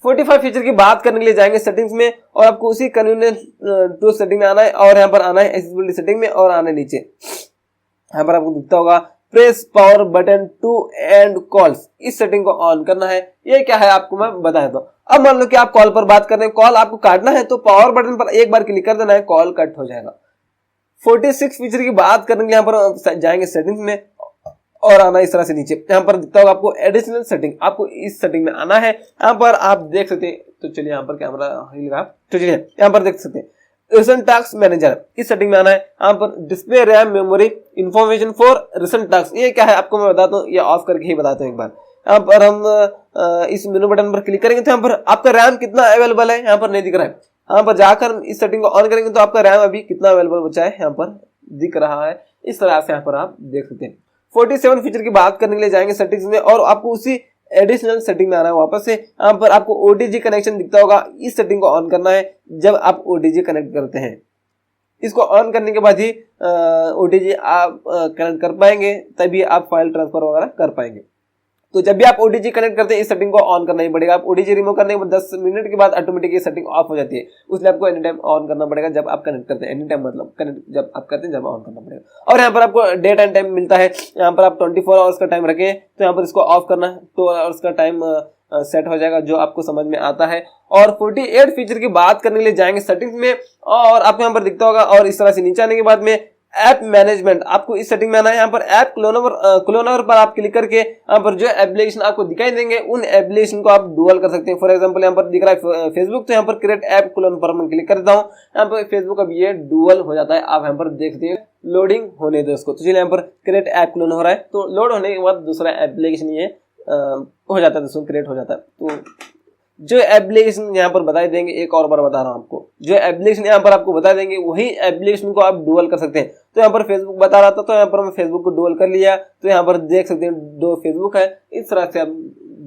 45 फीचर की बात करने के लिए जाएंगे सेटिंग्स में, और आपको उसी कन्वीनियंस टूल सेटिंग में आना है, और यहाँ पर आना है एक्सेसिबिलिटी सेटिंग में और आना है नीचे। यहाँ पर आपको दिखता होगा press power button to end calls, इस सेटिंग को ऑन करना है। ये क्या है आपको मैं बता देता हूँ। अब मान लो कि आप कॉल पर बात कर रहे हैं, कॉल आपको काटना है तो पावर बटन पर एक बार क्लिक कर देना है, कॉल कट हो जाएगा। 46 फीचर की बात करने के लिए यहाँ पर जाएंगे सेटिंग्स में और आना इस तरह से नीचे। यहाँ पर दिखता होगा आपको एडिशनल सेटिंग, आपको इस सेटिंग में आना है। यहाँ पर आप देख सकते हैं, तो चलिए यहाँ पर कैमरा हिलेगा, तो चलिए यहाँ पर देख सकते हैं रिसेंट टास्क मैनेजर, इस सेटिंग में आना है। यहाँ पर display RAM memory information for recent task, ये क्या है आपको मैं बताता हूँ, ये ऑफ करके ही बताता हूँ एक बार। यहाँ पर हम इस मेनू बटन पर क्लिक करेंगे तो यहाँ पर आपका रैम कितना अवेलेबल है यहाँ पर नहीं दिख रहा है। यहाँ पर जाकर इस सेटिंग को ऑन करेंगे तो आपका रैम अभी कितना अवेलेबल बचा है यहाँ पर दिख रहा है। इस तरह से यहाँ पर आप देख सकते हैं। 47 फीचर की बात करने के लिए जाएंगे सेटिंग्स में, और आपको उसी एडिशनल सेटिंग में आना है वापस से। यहाँ पर आपको OTG कनेक्शन दिखता होगा, इस सेटिंग को ऑन करना है जब आप OTG कनेक्ट करते हैं। इसको ऑन करने के बाद ही OTG आप कनेक्ट कर पाएंगे, तभी आप फाइल ट्रांसफर वगैरह कर पाएंगे। तो जब भी आप OTG कनेक्ट करते हैं इस सेटिंग को ऑन करना ही पड़ेगा। आप OTG रिमूव करने के बाद 10 मिनट के बाद ऑटोमेटिक ये सेटिंग ऑफ हो जाती है, उसलिए आपको एनी टाइम ऑन करना पड़ेगा जब आप कनेक्ट करते हैं। एनी टाइम मतलब कनेक्ट जब आप करते हैं जब ऑन करना पड़ेगा। और यहाँ पर आपको डेट एंड टाइम मिलता है, यहाँ पर आप 24 आवर्स का टाइम रखें तो यहाँ पर इसको ऑफ करना है, 2 आवर्स का टाइम सेट हो जाएगा, जो आपको समझ में आता है। और 48 फीचर की बात करने के लिए जाएंगे सेटिंग्स में, और आपको यहाँ पर दिखता होगा, और इस तरह से नीचे आने के बाद में ऐप मैनेजमेंट, आपको इस सेटिंग में आना है। यहाँ पर ऐप क्लोनर पर आप क्लिक करके यहाँ पर जो एप्लीकेशन आपको दिखाई देंगे उन एप्लीकेशन को आप डुअल कर सकते हैं। फॉर एग्जांपल यहाँ पर दिख रहा है फेसबुक, तो यहाँ पर क्रिएट ऐप क्लोनर पर मैं क्लिक करता हूँ। यहाँ पर फेसबुक अब ये डुअल हो जाता है, आप यहाँ पर देखते हैं। लोडिंग होने दो इसको, तो चलिए यहाँ पर क्रिएट ऐप क्लोन हो रहा है, तो लोड होने के बाद दूसरा एप्लीकेशन ये हो जाता है, दोस्तों क्रिएट हो जाता है। तो जो एप्लीकेशन यहाँ पर बताई देंगे, एक और बार बता रहा हूँ आपको, जो एप्लीकेशन यहाँ पर आपको बता देंगे वही एप्लीकेशन को आप डुअल कर सकते हैं। तो यहाँ पर फेसबुक बता रहा था, तो यहाँ पर मैं फेसबुक को डुअल कर लिया, तो यहाँ पर देख सकते हैं 2 फेसबुक है। इस तरह से आप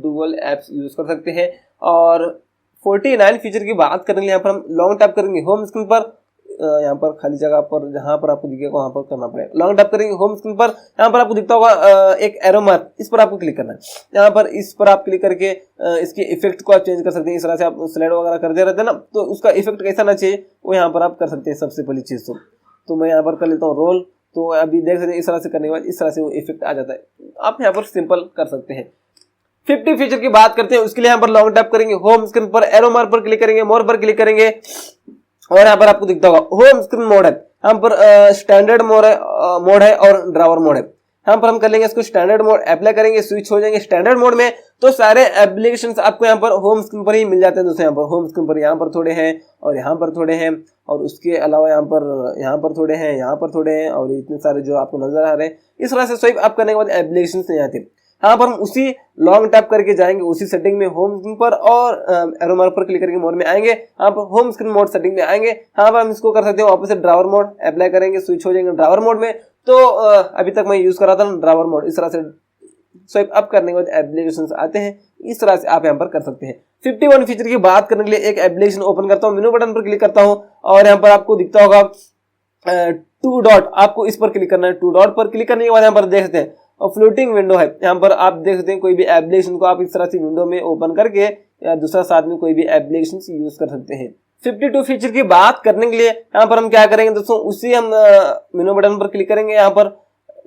डुअल एप्स यूज कर सकते हैं। और 49 फीचर की बात करेंगे, यहाँ पर हम लॉन्ग टैप करेंगे होम स्क्रीन पर, यहाँ पर खाली जगह पर जहां पर आपको दिखेगा वहां पर करना पड़ेगा। लॉन्ग टैप करेंगे होम स्क्रीन पर, यहाँ पर आपको दिखता होगा एक एरो मार्क, इस पर आपको क्लिक करना है। यहाँ पर इस पर आप क्लिक करके इसके इफेक्ट को आप चेंज कर सकते हैं। इस तरह से आप स्लाइड वगैरह करते रहते हैं ना, तो उसका इफेक्ट कैसा ना चाहिए वो यहाँ पर आप कर सकते हैं। सबसे पहली चीज तो मैं यहाँ पर कर लेता हूँ रोल, तो अभी देख सकते हैं इस तरह से करने के बाद इस तरह से वो इफेक्ट आ जाता है। आप यहाँ पर सिंपल कर सकते हैं। 50 फीचर की बात करते हैं, उसके लिए यहाँ पर लॉन्ग टैप करेंगे होम स्क्रीन पर, एरो मार्क पर क्लिक करेंगे, मोर पर क्लिक करेंगे, और यहाँ पर आपको दिखता होगा होम स्क्रीन मोड है। यहाँ पर स्टैंडर्ड मोड है और ड्रावर मोड है। यहाँ पर हम कर लेंगे इसको स्टैंडर्ड मोड, अप्लाई करेंगे, स्विच हो जाएंगे स्टैंडर्ड मोड में। तो सारे एप्लीकेशंस आपको यहाँ पर होम स्क्रीन पर ही मिल जाते हैं दोस्तों। यहाँ पर होम स्क्रीन पर यहाँ पर थोड़े हैं और यहाँ पर थोड़े हैं, और उसके अलावा यहाँ पर थोड़े हैं, यहाँ पर थोड़े हैं, और इतने सारे जो आपको नजर आ रहे हैं। इस तरह से स्वाइप अप करने के बाद एप्लीकेशंस नहीं आते। यहाँ पर हम उसी लॉन्ग टैप करके जाएंगे उसी सेटिंग में होम स्क्रीन पर, और एरो मार्क पर क्लिक करके मोड में आएंगे। यहाँ पर होम स्क्रीन मोड सेटिंग में आएंगे। यहाँ पर हम इसको कर सकते हैं वापस से ड्राइवर मोड, अप्लाई करेंगे, स्विच हो जाएंगे ड्राइवर मोड में। तो अभी तक मैं यूज कर रहा था ड्राइवर मोड। इस तरह से स्वाइप अप करने के बाद एप्लीकेशंस आते हैं। इस तरह से आप यहाँ पर कर सकते हैं। 51 फीचर की बात करने के लिए एक एप्लीकेशन ओपन करता हूँ, मेनू बटन पर क्लिक करता हूँ, और यहाँ पर आपको दिखता होगा 2 डॉट, आपको इस पर क्लिक करना है। 2 डॉट पर क्लिक करने के बाद यहाँ पर देख सकते हैं और फ्लोटिंग विंडो है। यहाँ पर आप देख सकते हैं कोई भी एप्लीकेशन को आप इस तरह से विंडो में ओपन करके या दूसरा साथ में कोई भी एप्लीकेशन यूज कर सकते हैं। 52 फीचर की बात करने के लिए यहाँ पर हम क्या करेंगे दोस्तों, उसी हम मेनू बटन पर क्लिक करेंगे, यहाँ पर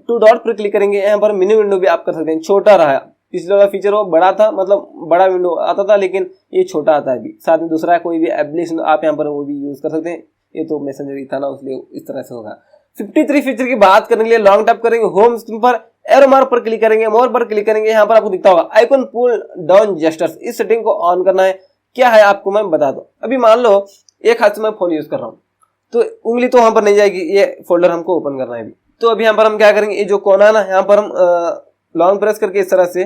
2 डॉट पर क्लिक करेंगे। यहाँ पर मिनी विंडो भी आप कर सकते हैं। छोटा रहा, पिछले वाला फीचर वो बड़ा था, मतलब बड़ा विंडो आता था, लेकिन ये छोटा आता है अभी। साथ में दूसरा कोई भी एप्लीकेशन आप यहाँ पर वो भी यूज कर सकते हैं। ये तो मैसेंजर ही था ना, इसलिए इस तरह से होगा। 53 फीचर की बात करने के लिए लॉन्ग टैप करेंगे, होम स्क्रीन पर एरो मार्क पर क्लिक करेंगे, मोर पर क्लिक करेंगे। यहाँ पर आपको दिखता होगा आइकन पुल डाउन जेस्चर्स, इस सेटिंग को ऑन करना है। क्या है आपको मैं बता दूं। अभी मान लो एक हाथ से मैं फोन यूज कर रहा हूँ, तो उंगली तो वहां पर नहीं जाएगी, ये फोल्डर हमको ओपन करना है अभी। तो अभी यहाँ पर हम क्या करेंगे, ये जो कोना है ना, यहाँ पर हम लॉन्ग प्रेस करके इस तरह से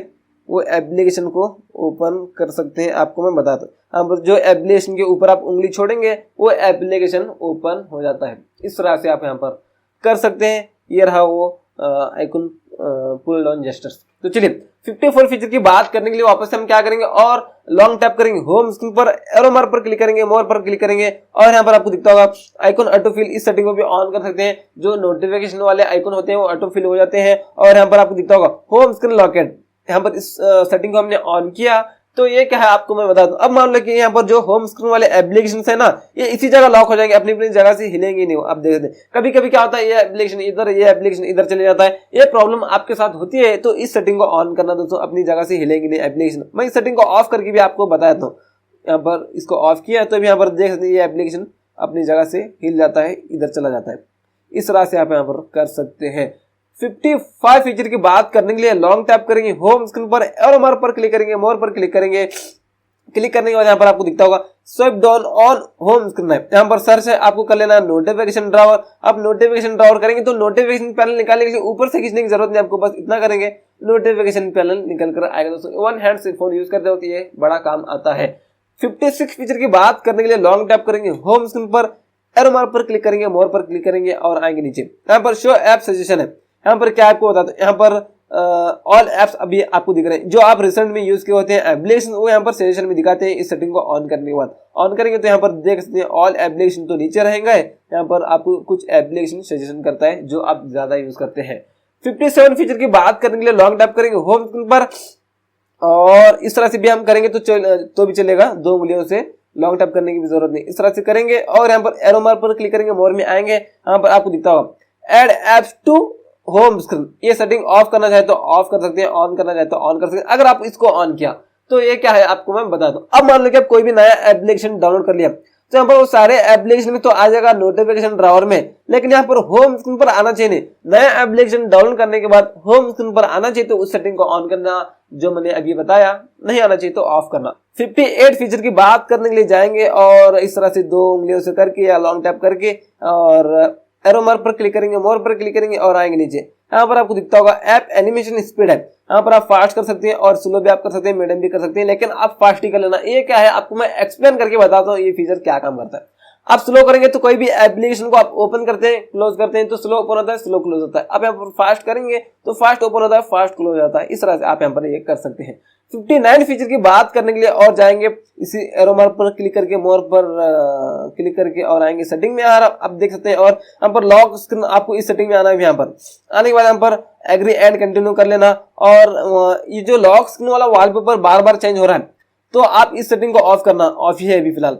वो एप्लीकेशन को ओपन कर सकते हैं। आपको मैं बता दूं, यहाँ पर जो एप्लीकेशन के ऊपर आप उंगली छोड़ेंगे वो एप्लीकेशन ओपन हो जाता है। इस तरह से आप यहाँ पर कर सकते हैं। ये रहा वो आइकन पुल डाउन जेस्चर्स। तो चलिए 54 फीचर की बात करने के लिए वापस से हम क्या करेंगे, और लॉन्ग टैप करेंगे, होम स्क्रीन पर एरो मार्क पर क्लिक करेंगे, मोर पर क्लिक करेंगे, और यहाँ पर आपको दिखता होगा आइकन ऑटोफिल, इस सेटिंग को भी ऑन कर सकते हैं। जो नोटिफिकेशन वाले आइकन होते हैं वो ऑटोफिल हो जाते हैं। और यहाँ पर आपको दिखता होगा होम स्क्रीन लॉकेट, यहाँ पर इस सेटिंग को हमने ऑन किया। तो ये क्या है आपको मैं बता दूं। अब मान लो कि यहाँ पर जो होम स्क्रीन वाले एप्लीकेशन है ना, ये इसी जगह लॉक हो जाएंगे, अपनी अपनी जगह से हिलेंगे नहीं। आप देख सकते हैं कभी कभी क्या होता है, ये एप्लीकेशन इधर, ये एप्लीकेशन इधर चले जाता है। ये प्रॉब्लम आपके साथ होती है, तो इस सेटिंग को ऑन करना दोस्तों, अपनी जगह से हिलेंगे नहीं एप्लीकेशन। मैं इस सेटिंग को ऑफ करके भी आपको बता देता हूँ। यहाँ पर इसको ऑफ किया तो यहाँ पर देख सकते हैं ये एप्लीकेशन अपनी जगह से हिल जाता है, इधर चला जाता है। इस तरह से आप यहाँ पर कर सकते हैं। 55 फीचर की बात करने के लिए लॉन्ग टैप करेंगे, होम स्क्रीन पर एरो मार्क पर क्लिक करेंगे, मोर पर क्लिक करेंगे। क्लिक करने के बाद यहाँ पर आपको दिखता होगा swipe down on home screen है। यहाँ पर सर्च है, आपको कर लेना है नोटिफिकेशन ड्रॉवर। आप नोटिफिकेशन ड्रॉवर करेंगे तो नोटिफिकेशन पैनल निकालने के लिए ऊपर से खींचने की जरूरत नहीं, आपको बस इतना करेंगे, नोटिफिकेशन पैनल निकल कर आएगा दोस्तों। वन हैंड से फोन यूज करते हो तो ये बड़ा काम आता है। 56 फीचर की बात करने के लिए लॉन्ग टैप करेंगे, होम स्क्रीन पर एरो मार्क पर क्लिक करेंगे, मोर पर क्लिक करेंगे, और आएंगे नीचे। यहाँ पर शो ऐप सजेशन है। यहाँ पर क्या आपको बताता है, यहाँ पर ऑल एप्स अभी आपको दिख रहे हैं जो आप रिसेंट में यूज किए होते हैं एप्लीकेशन, वो यहाँ पर सजेशन में दिखाते हैं। इस सेटिंग को ऑन करने के बाद ऑन करेंगे तो यहाँ पर देख सकते हैं ऑल एप्लीकेशन तो नीचे रहेंगे। यहाँ पर आपको कुछ एप्लीकेशन सजेशन करता है जो आप ज्यादा यूज करते हैं। 57 फीचर की बात करने के लिए लॉन्ग टैप करेंगे होम स्क्रीन पर, और इस तरह से भी हम करेंगे तो भी चलेगा, 2 उंगलियों से लॉन्ग टैप करने की भी जरूरत नहीं। इस तरह से करेंगे और यहाँ पर एरो मार्क पर क्लिक करेंगे, मोर में आएंगे। यहाँ पर आपको दिखता होगा add apps to home screen. ये सेटिंग ऑफ करना चाहे तो ऑफ कर सकते हैं, ऑन करना चाहे तो ऑन कर सकते हैं। अगर आप इसको ऑन किया तो ये क्या है आपको मैं बता दूं। अब मान लो कि आप कोई भी नया एप्लीकेशन डाउनलोड कर लिया, तो यहाँ पर वो सारे एप्लीकेशन में तो आ जाएगा नोटिफिकेशन ड्रॉवर में, लेकिन यहाँ पर होम स्क्रीन पर आना चाहिए नहीं। नया एप्लीकेशन डाउनलोड करने के बाद होम स्क्रीन पर आना चाहिए, तो उस सेटिंग को ऑन करना जो मैंने अभी बताया, नहीं आना चाहिए तो ऑफ करना। 58 फीचर की बात करने के लिए जाएंगे और इस तरह से 2 उंगलियों से करके या लॉन्ग टैप करके और एरो मार्क पर क्लिक करेंगे, मोर पर क्लिक करेंगे और आएंगे नीचे। यहाँ पर आपको दिखता होगा ऐप एनिमेशन स्पीड है। यहाँ पर आप फास्ट कर सकते हैं और स्लो भी आप कर सकते हैं, मीडियम भी कर सकते हैं, लेकिन आप फास्ट ही कर लेना। ये क्या है आपको मैं एक्सप्लेन करके बताता हूँ ये फीचर क्या काम करता है। आप स्लो करेंगे तो कोई भी एप्लीकेशन को आप ओपन करते हैं, क्लोज करते हैं तो स्लो ओपन होता है, स्लो क्लोज होता है। आप यहाँ पर फास्ट करेंगे तो फास्ट ओपन होता है, फास्ट क्लोज होता है। इस तरह से आप यहाँ पर ये कर सकते हैं। 59 फीचर की बात करने के लिए और जाएंगे, इसी एरो मार्क पर क्लिक करके, मोर पर क्लिक करके और आएंगे सेटिंग में। आप देख सकते हैं और यहाँ पर लॉक स्क्रीन आपको इस सेटिंग में आना है। यहाँ पर आने के बाद यहाँ पर एग्री एंड कंटिन्यू कर लेना। और ये जो लॉक स्क्रीन वाला वॉलपेपर बार बार चेंज हो रहा है, तो आप इस सेटिंग को ऑफ करना, ऑफ ही है अभी फिलहाल।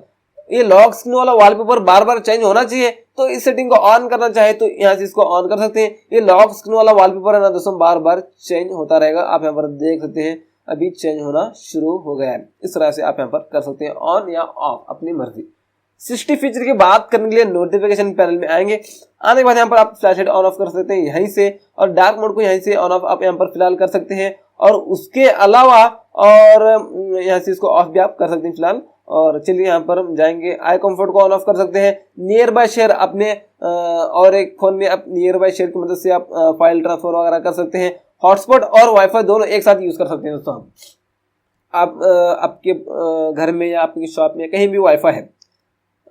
ये लॉक स्क्रीन वाला वॉलपेपर बार बार चेंज होना चाहिए, तो इस सेटिंग को ऑन करना चाहे तो यहाँ से इसको ऑन कर सकते हैं। ये लॉक स्क्रीन वाला वॉलपेपर है ना दोस्तों, बार बार चेंज होता रहेगा। आप यहाँ पर देख सकते हैं अभी चेंज होना शुरू हो गया है। इस तरह से आप यहाँ पर कर सकते हैं ऑन या ऑफ, अपनी मर्जी। 60 फीचर की बात करने के लिए नोटिफिकेशन पैनल में आएंगे। आने के बाद यहाँ पर आप फ्लैश लाइट ऑन ऑफ कर सकते हैं यहीं से, और डार्क मोड को यहीं से ऑन ऑफ आप यहाँ पर फिलहाल कर सकते हैं, और उसके अलावा और यहाँ से इसको ऑफ भी आप कर सकते हैं फिलहाल। और चलिए यहाँ पर हम जाएंगे, आई कंफर्ट को ऑन ऑफ कर सकते हैं। नियर बाय शेयर अपने और एक फोन में आप नियर बाय शेयर की मदद से आप फाइल ट्रांसफर वगैरह कर सकते हैं। हॉटस्पॉट और वाईफाई दोनों एक साथ यूज कर सकते हैं दोस्तों। आप आपके घर में या आपकी शॉप में कहीं भी वाईफाई है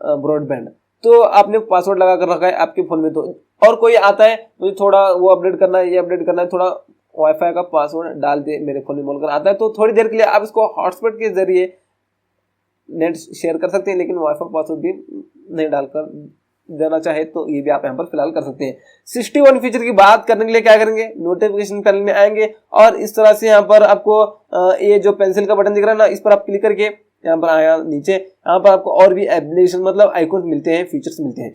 ब्रॉडबैंड, तो आपने पासवर्ड लगा कर रखा है आपके फोन में, तो और कोई आता है मुझे थोड़ा वो अपडेट करना है, ये अपडेट करना है, थोड़ा वाईफाई का पासवर्ड डाल दे मेरे फोन में बोलकर आता है, तो थोड़ी देर के लिए आप इसको हॉटस्पॉट के जरिए नेट शेयर कर सकते हैं, लेकिन वाईफाई पासवर्ड भी नहीं डालकर देना चाहे तो ये भी आप यहाँ पर फिलहाल कर सकते हैं। 61 फीचर की बात करने के लिए क्या करेंगे, नोटिफिकेशन पैनल में आएंगे और इस तरह से यहाँ पर आपको ये जो पेंसिल का बटन दिख रहा है ना, इस पर आप क्लिक करके यहाँ पर आया नीचे, यहाँ पर आपको और भी एप्लीकेशन मतलब आइकॉन मिलते हैं, फीचर्स मिलते हैं।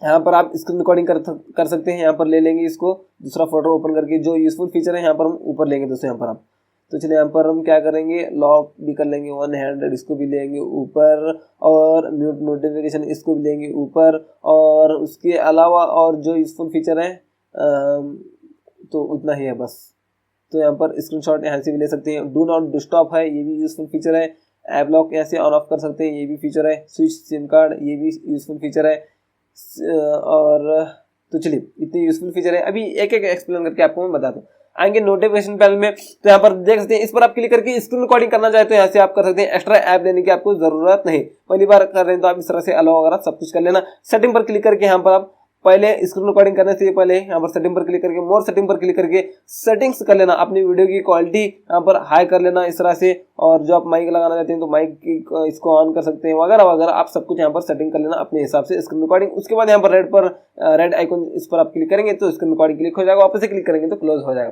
यहाँ पर आप स्क्रीन रिकॉर्डिंग कर सकते हैं, यहाँ पर ले लेंगे इसको दूसरा फोटो ओपन करके, जो यूजफुल फीचर है यहाँ पर हम ऊपर लेंगे दोस्तों। यहाँ पर आप तो चलिए यहाँ पर हम क्या करेंगे, लॉक भी कर लेंगे, 1 हैंड इसको भी लेंगे ऊपर, और म्यूट नोटिफिकेशन इसको भी लेंगे ऊपर, और उसके अलावा और जो यूजफुल फीचर है तो उतना ही है बस। तो यहाँ पर स्क्रीनशॉट यहाँ से भी ले सकते हैं। डू नॉट डिस्टर्ब है, ये भी यूजफुल फीचर है। ऐप लॉक यहाँ से ऑन ऑफ कर सकते हैं, ये भी फीचर है। स्विच सिम कार्ड, ये भी यूजफुल फीचर है। और तो चलिए इतने यूजफुल फीचर है, अभी एक एक एक्सप्लेन करके आपको मैं बताता हूँ। आएंगे नोटिफिकेशन पैनल में, तो यहाँ पर देख सकते हैं, इस पर आप क्लिक करके स्क्रीन रिकॉर्डिंग करना चाहे तो यहाँ से आप कर सकते हैं। एक्स्ट्रा ऐप लेने की आपको जरूरत नहीं, पहली बार कर रहे हैं तो आप इस तरह से अलाउ वगैरह सब कुछ कर लेना। सेटिंग पर क्लिक करके यहाँ पर आप पहले स्क्रीन रिकॉर्डिंग करने से पहले यहाँ पर सेटिंग पर क्लिक करके मोर सेटिंग पर क्लिक करके सेटिंग्स कर लेना, अपनी वीडियो की क्वालिटी यहाँ पर हाई कर लेना इस तरह से। और जो आप माइक लगाना चाहते हैं तो माइक की इसको ऑन कर सकते हैं वगैरह वगैरह, आप सब कुछ यहाँ पर सेटिंग कर लेना अपने हिसाब से स्क्रीन रिकॉर्डिंग। उसके बाद यहाँ पर रेड आइकन इस पर आप क्लिक करेंगे तो स्क्रीन रिकॉर्डिंग क्लिक हो जाएगा, वापस से क्लिक करेंगे तो क्लोज हो जाएगा।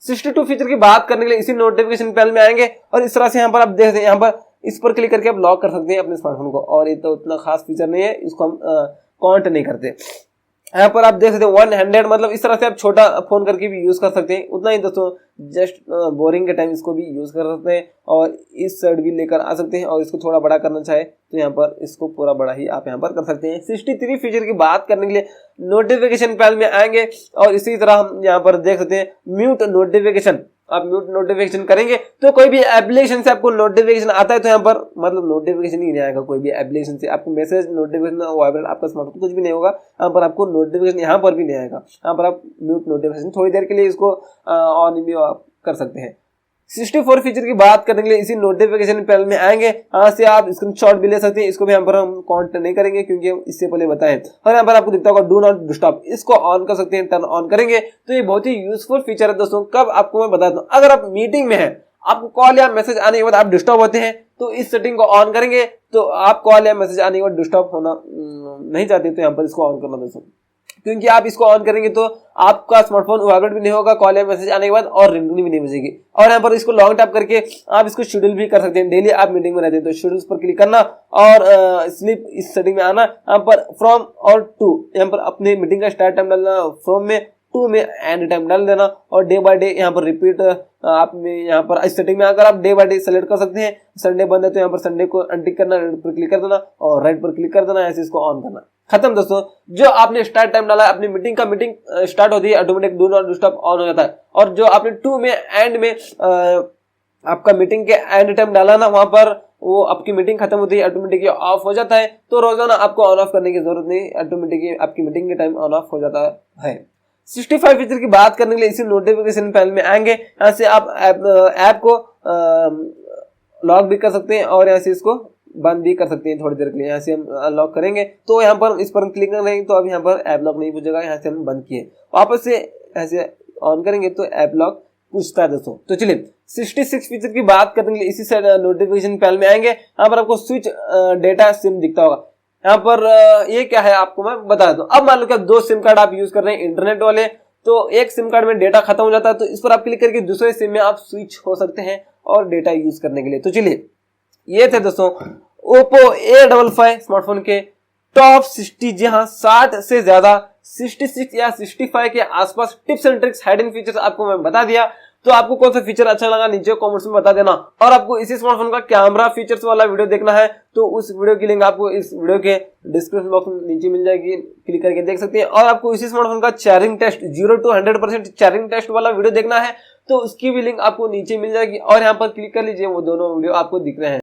62 फीचर की बात करने के लिए इसी नोटिफिकेशन पैनल में आएंगे और इस तरह से यहाँ पर आप देख सकते हैं, यहाँ पर इस पर क्लिक करके आप लॉक कर सकते हैं अपने स्मार्टफोन को। और ये तो उतना खास फीचर नहीं है, इसको हम काउंट नहीं करते। यहाँ पर आप देख सकते हैं 1 हैंडेड, मतलब इस तरह से आप छोटा फोन करके भी यूज कर सकते हैं, उतना ही दोस्तों। जस्ट बोरिंग के टाइम इसको भी यूज कर सकते हैं और इस साइड भी लेकर आ सकते हैं, और इसको थोड़ा बड़ा करना चाहे तो यहाँ पर इसको पूरा बड़ा ही आप यहाँ पर कर सकते हैं। 63 फीचर की बात करने के लिए नोटिफिकेशन पैनल में आएंगे और इसी तरह हम यहाँ पर देख सकते हैं म्यूट नोटिफिकेशन। आप म्यूट नोटिफिकेशन करेंगे तो कोई भी एप्लीकेशन से आपको नोटिफिकेशन आता है तो यहाँ पर मतलब नोटिफिकेशन ही नहीं आएगा, कोई भी एप्लीकेशन से आपको मैसेज नोटिफिकेशन वाइब्रेट आपका स्मार्टफोन कुछ भी नहीं होगा, यहाँ पर आपको नोटिफिकेशन यहाँ पर भी नहीं आएगा। यहाँ पर आप म्यूट नोटिफिकेशन थोड़ी देर के लिए इसको ऑन भी आप कर सकते हैं। 64 फीचर की बात करने के लिए इसी नोटिफिकेशन पैनल में आएंगे, यहाँ से आप स्क्रीनशॉट भी ले सकते हैं। इसको भी यहाँ पर हम काउंट नहीं करेंगे क्योंकि हम इससे पहले बताएं। और यहाँ पर आपको दिखता होगा डू नॉट डिस्टर्ब, इसको ऑन कर सकते हैं। टर्न ऑन करेंगे तो ये बहुत ही यूजफुल फीचर है दोस्तों। कब आपको मैं बताता हूँ, अगर आप मीटिंग में हैं, आपको कॉल या मैसेज आने के बाद आप डिस्टर्ब होते हैं तो इस सेटिंग को ऑन करेंगे, तो आप कॉल या मैसेज आने के बाद डिस्टर्ब होना नहीं चाहते तो यहाँ पर इसको ऑन करना दोस्तों, क्योंकि आप इसको ऑन करेंगे तो आपका स्मार्टफोन वाइब्रेट भी नहीं होगा कॉल या मैसेज आने के बाद, और रिंगटोन भी नहीं बजेगी। और यहाँ पर इसको लॉन्ग टैप करके आप इसको शेड्यूल भी कर सकते हैं। डेली आप मीटिंग में रहते हैं तो शेड्यूल्स पर क्लिक करना और स्लीप इस सेटिंग में आना, यहाँ पर फ्रॉम और टू, यहाँ पर अपने मीटिंग का स्टार्ट टाइम डालना, फ्रॉम में टू में एंड टाइम डाल देना, और डे बाय डे यहाँ पर रिपीट आप में यहाँ पर इस सेटिंग में आकर आप डे बाय डे सेलेक्ट कर सकते हैं। संडे बंद है तो यहाँ पर संडे को अनटिक करना, रेड पर क्लिक कर देना और राइट पर क्लिक कर देना, ऐसे इसको ऑन करना। खत्म दोस्तों। जो आपने स्टार्ट टाइम डाला अपनी मीटिंग का, मीटिंग स्टार्ट होती है automatic do not disturb on हो जाता है। और जो आपने टू में एंड में आपका मीटिंग के एंड टाइम डाला ना, वहां पर वो आपकी मीटिंग खत्म होती है ऑटोमेटिकली ऑफ हो जाता है। तो रोजाना आपको ऑन ऑफ करने की जरूरत नहीं, ऑटोमेटिकली आपकी मीटिंग के टाइम ऑन ऑफ हो जाता है। 65 फीचर की बात करने के लिए इसी नोटिफिकेशन पैनल में आएंगे, यहाँ से आप ऐप को लॉक भी कर सकते हैं और यहाँ से इसको बंद भी कर सकते हैं थोड़ी देर के लिए। यहाँ से हम अनलॉक करेंगे तो यहाँ पर इस पर क्लिक करेंगे तो अब यहाँ पर ऐप लॉक नहीं पूछेगा, यहाँ से हम बंद किए। वापस से ऐसे ऑन करेंगे तो ऐप लॉक पूछता है दोस्तों। तो चलिए 66 फीचर की बात करने के लिए इसी से नोटिफिकेशन पैनल में आएंगे। यहाँ पर आपको स्विच डेटा सिम दिखता होगा, यहाँ पर ये क्या है आपको मैं बता देता हूँ। अब मान लो कि 2 सिम कार्ड आप यूज कर रहे हैं इंटरनेट वाले, तो एक सिम कार्ड में डेटा खत्म हो जाता है तो इस पर आप क्लिक करके दूसरे सिम में आप स्विच हो सकते हैं और डेटा यूज करने के लिए। तो चलिए ये थे दोस्तों ओप्पो A55 स्मार्टफोन के टॉप 60, जी हाँ 60 से ज्यादा 66 या 65 के आसपास tips and tricks hidden features आपको मैं बता दिया। तो आपको कौन सा फीचर अच्छा लगा नीचे कमेंट्स में बता देना। और आपको इसी स्मार्टफोन का कैमरा फीचर्स वाला वीडियो देखना है तो उस वीडियो की लिंक आपको इस वीडियो के डिस्क्रिप्शन बॉक्स में नीचे मिल जाएगी, क्लिक करके देख सकते हैं। और आपको इसी स्मार्टफोन का charging test 0 to 100% charging test वाला वीडियो देखना है तो उसकी भी लिंक आपको नीचे मिल जाएगी और यहाँ पर क्लिक कर लीजिए, वो दोनों वीडियो आपको दिख रहे हैं।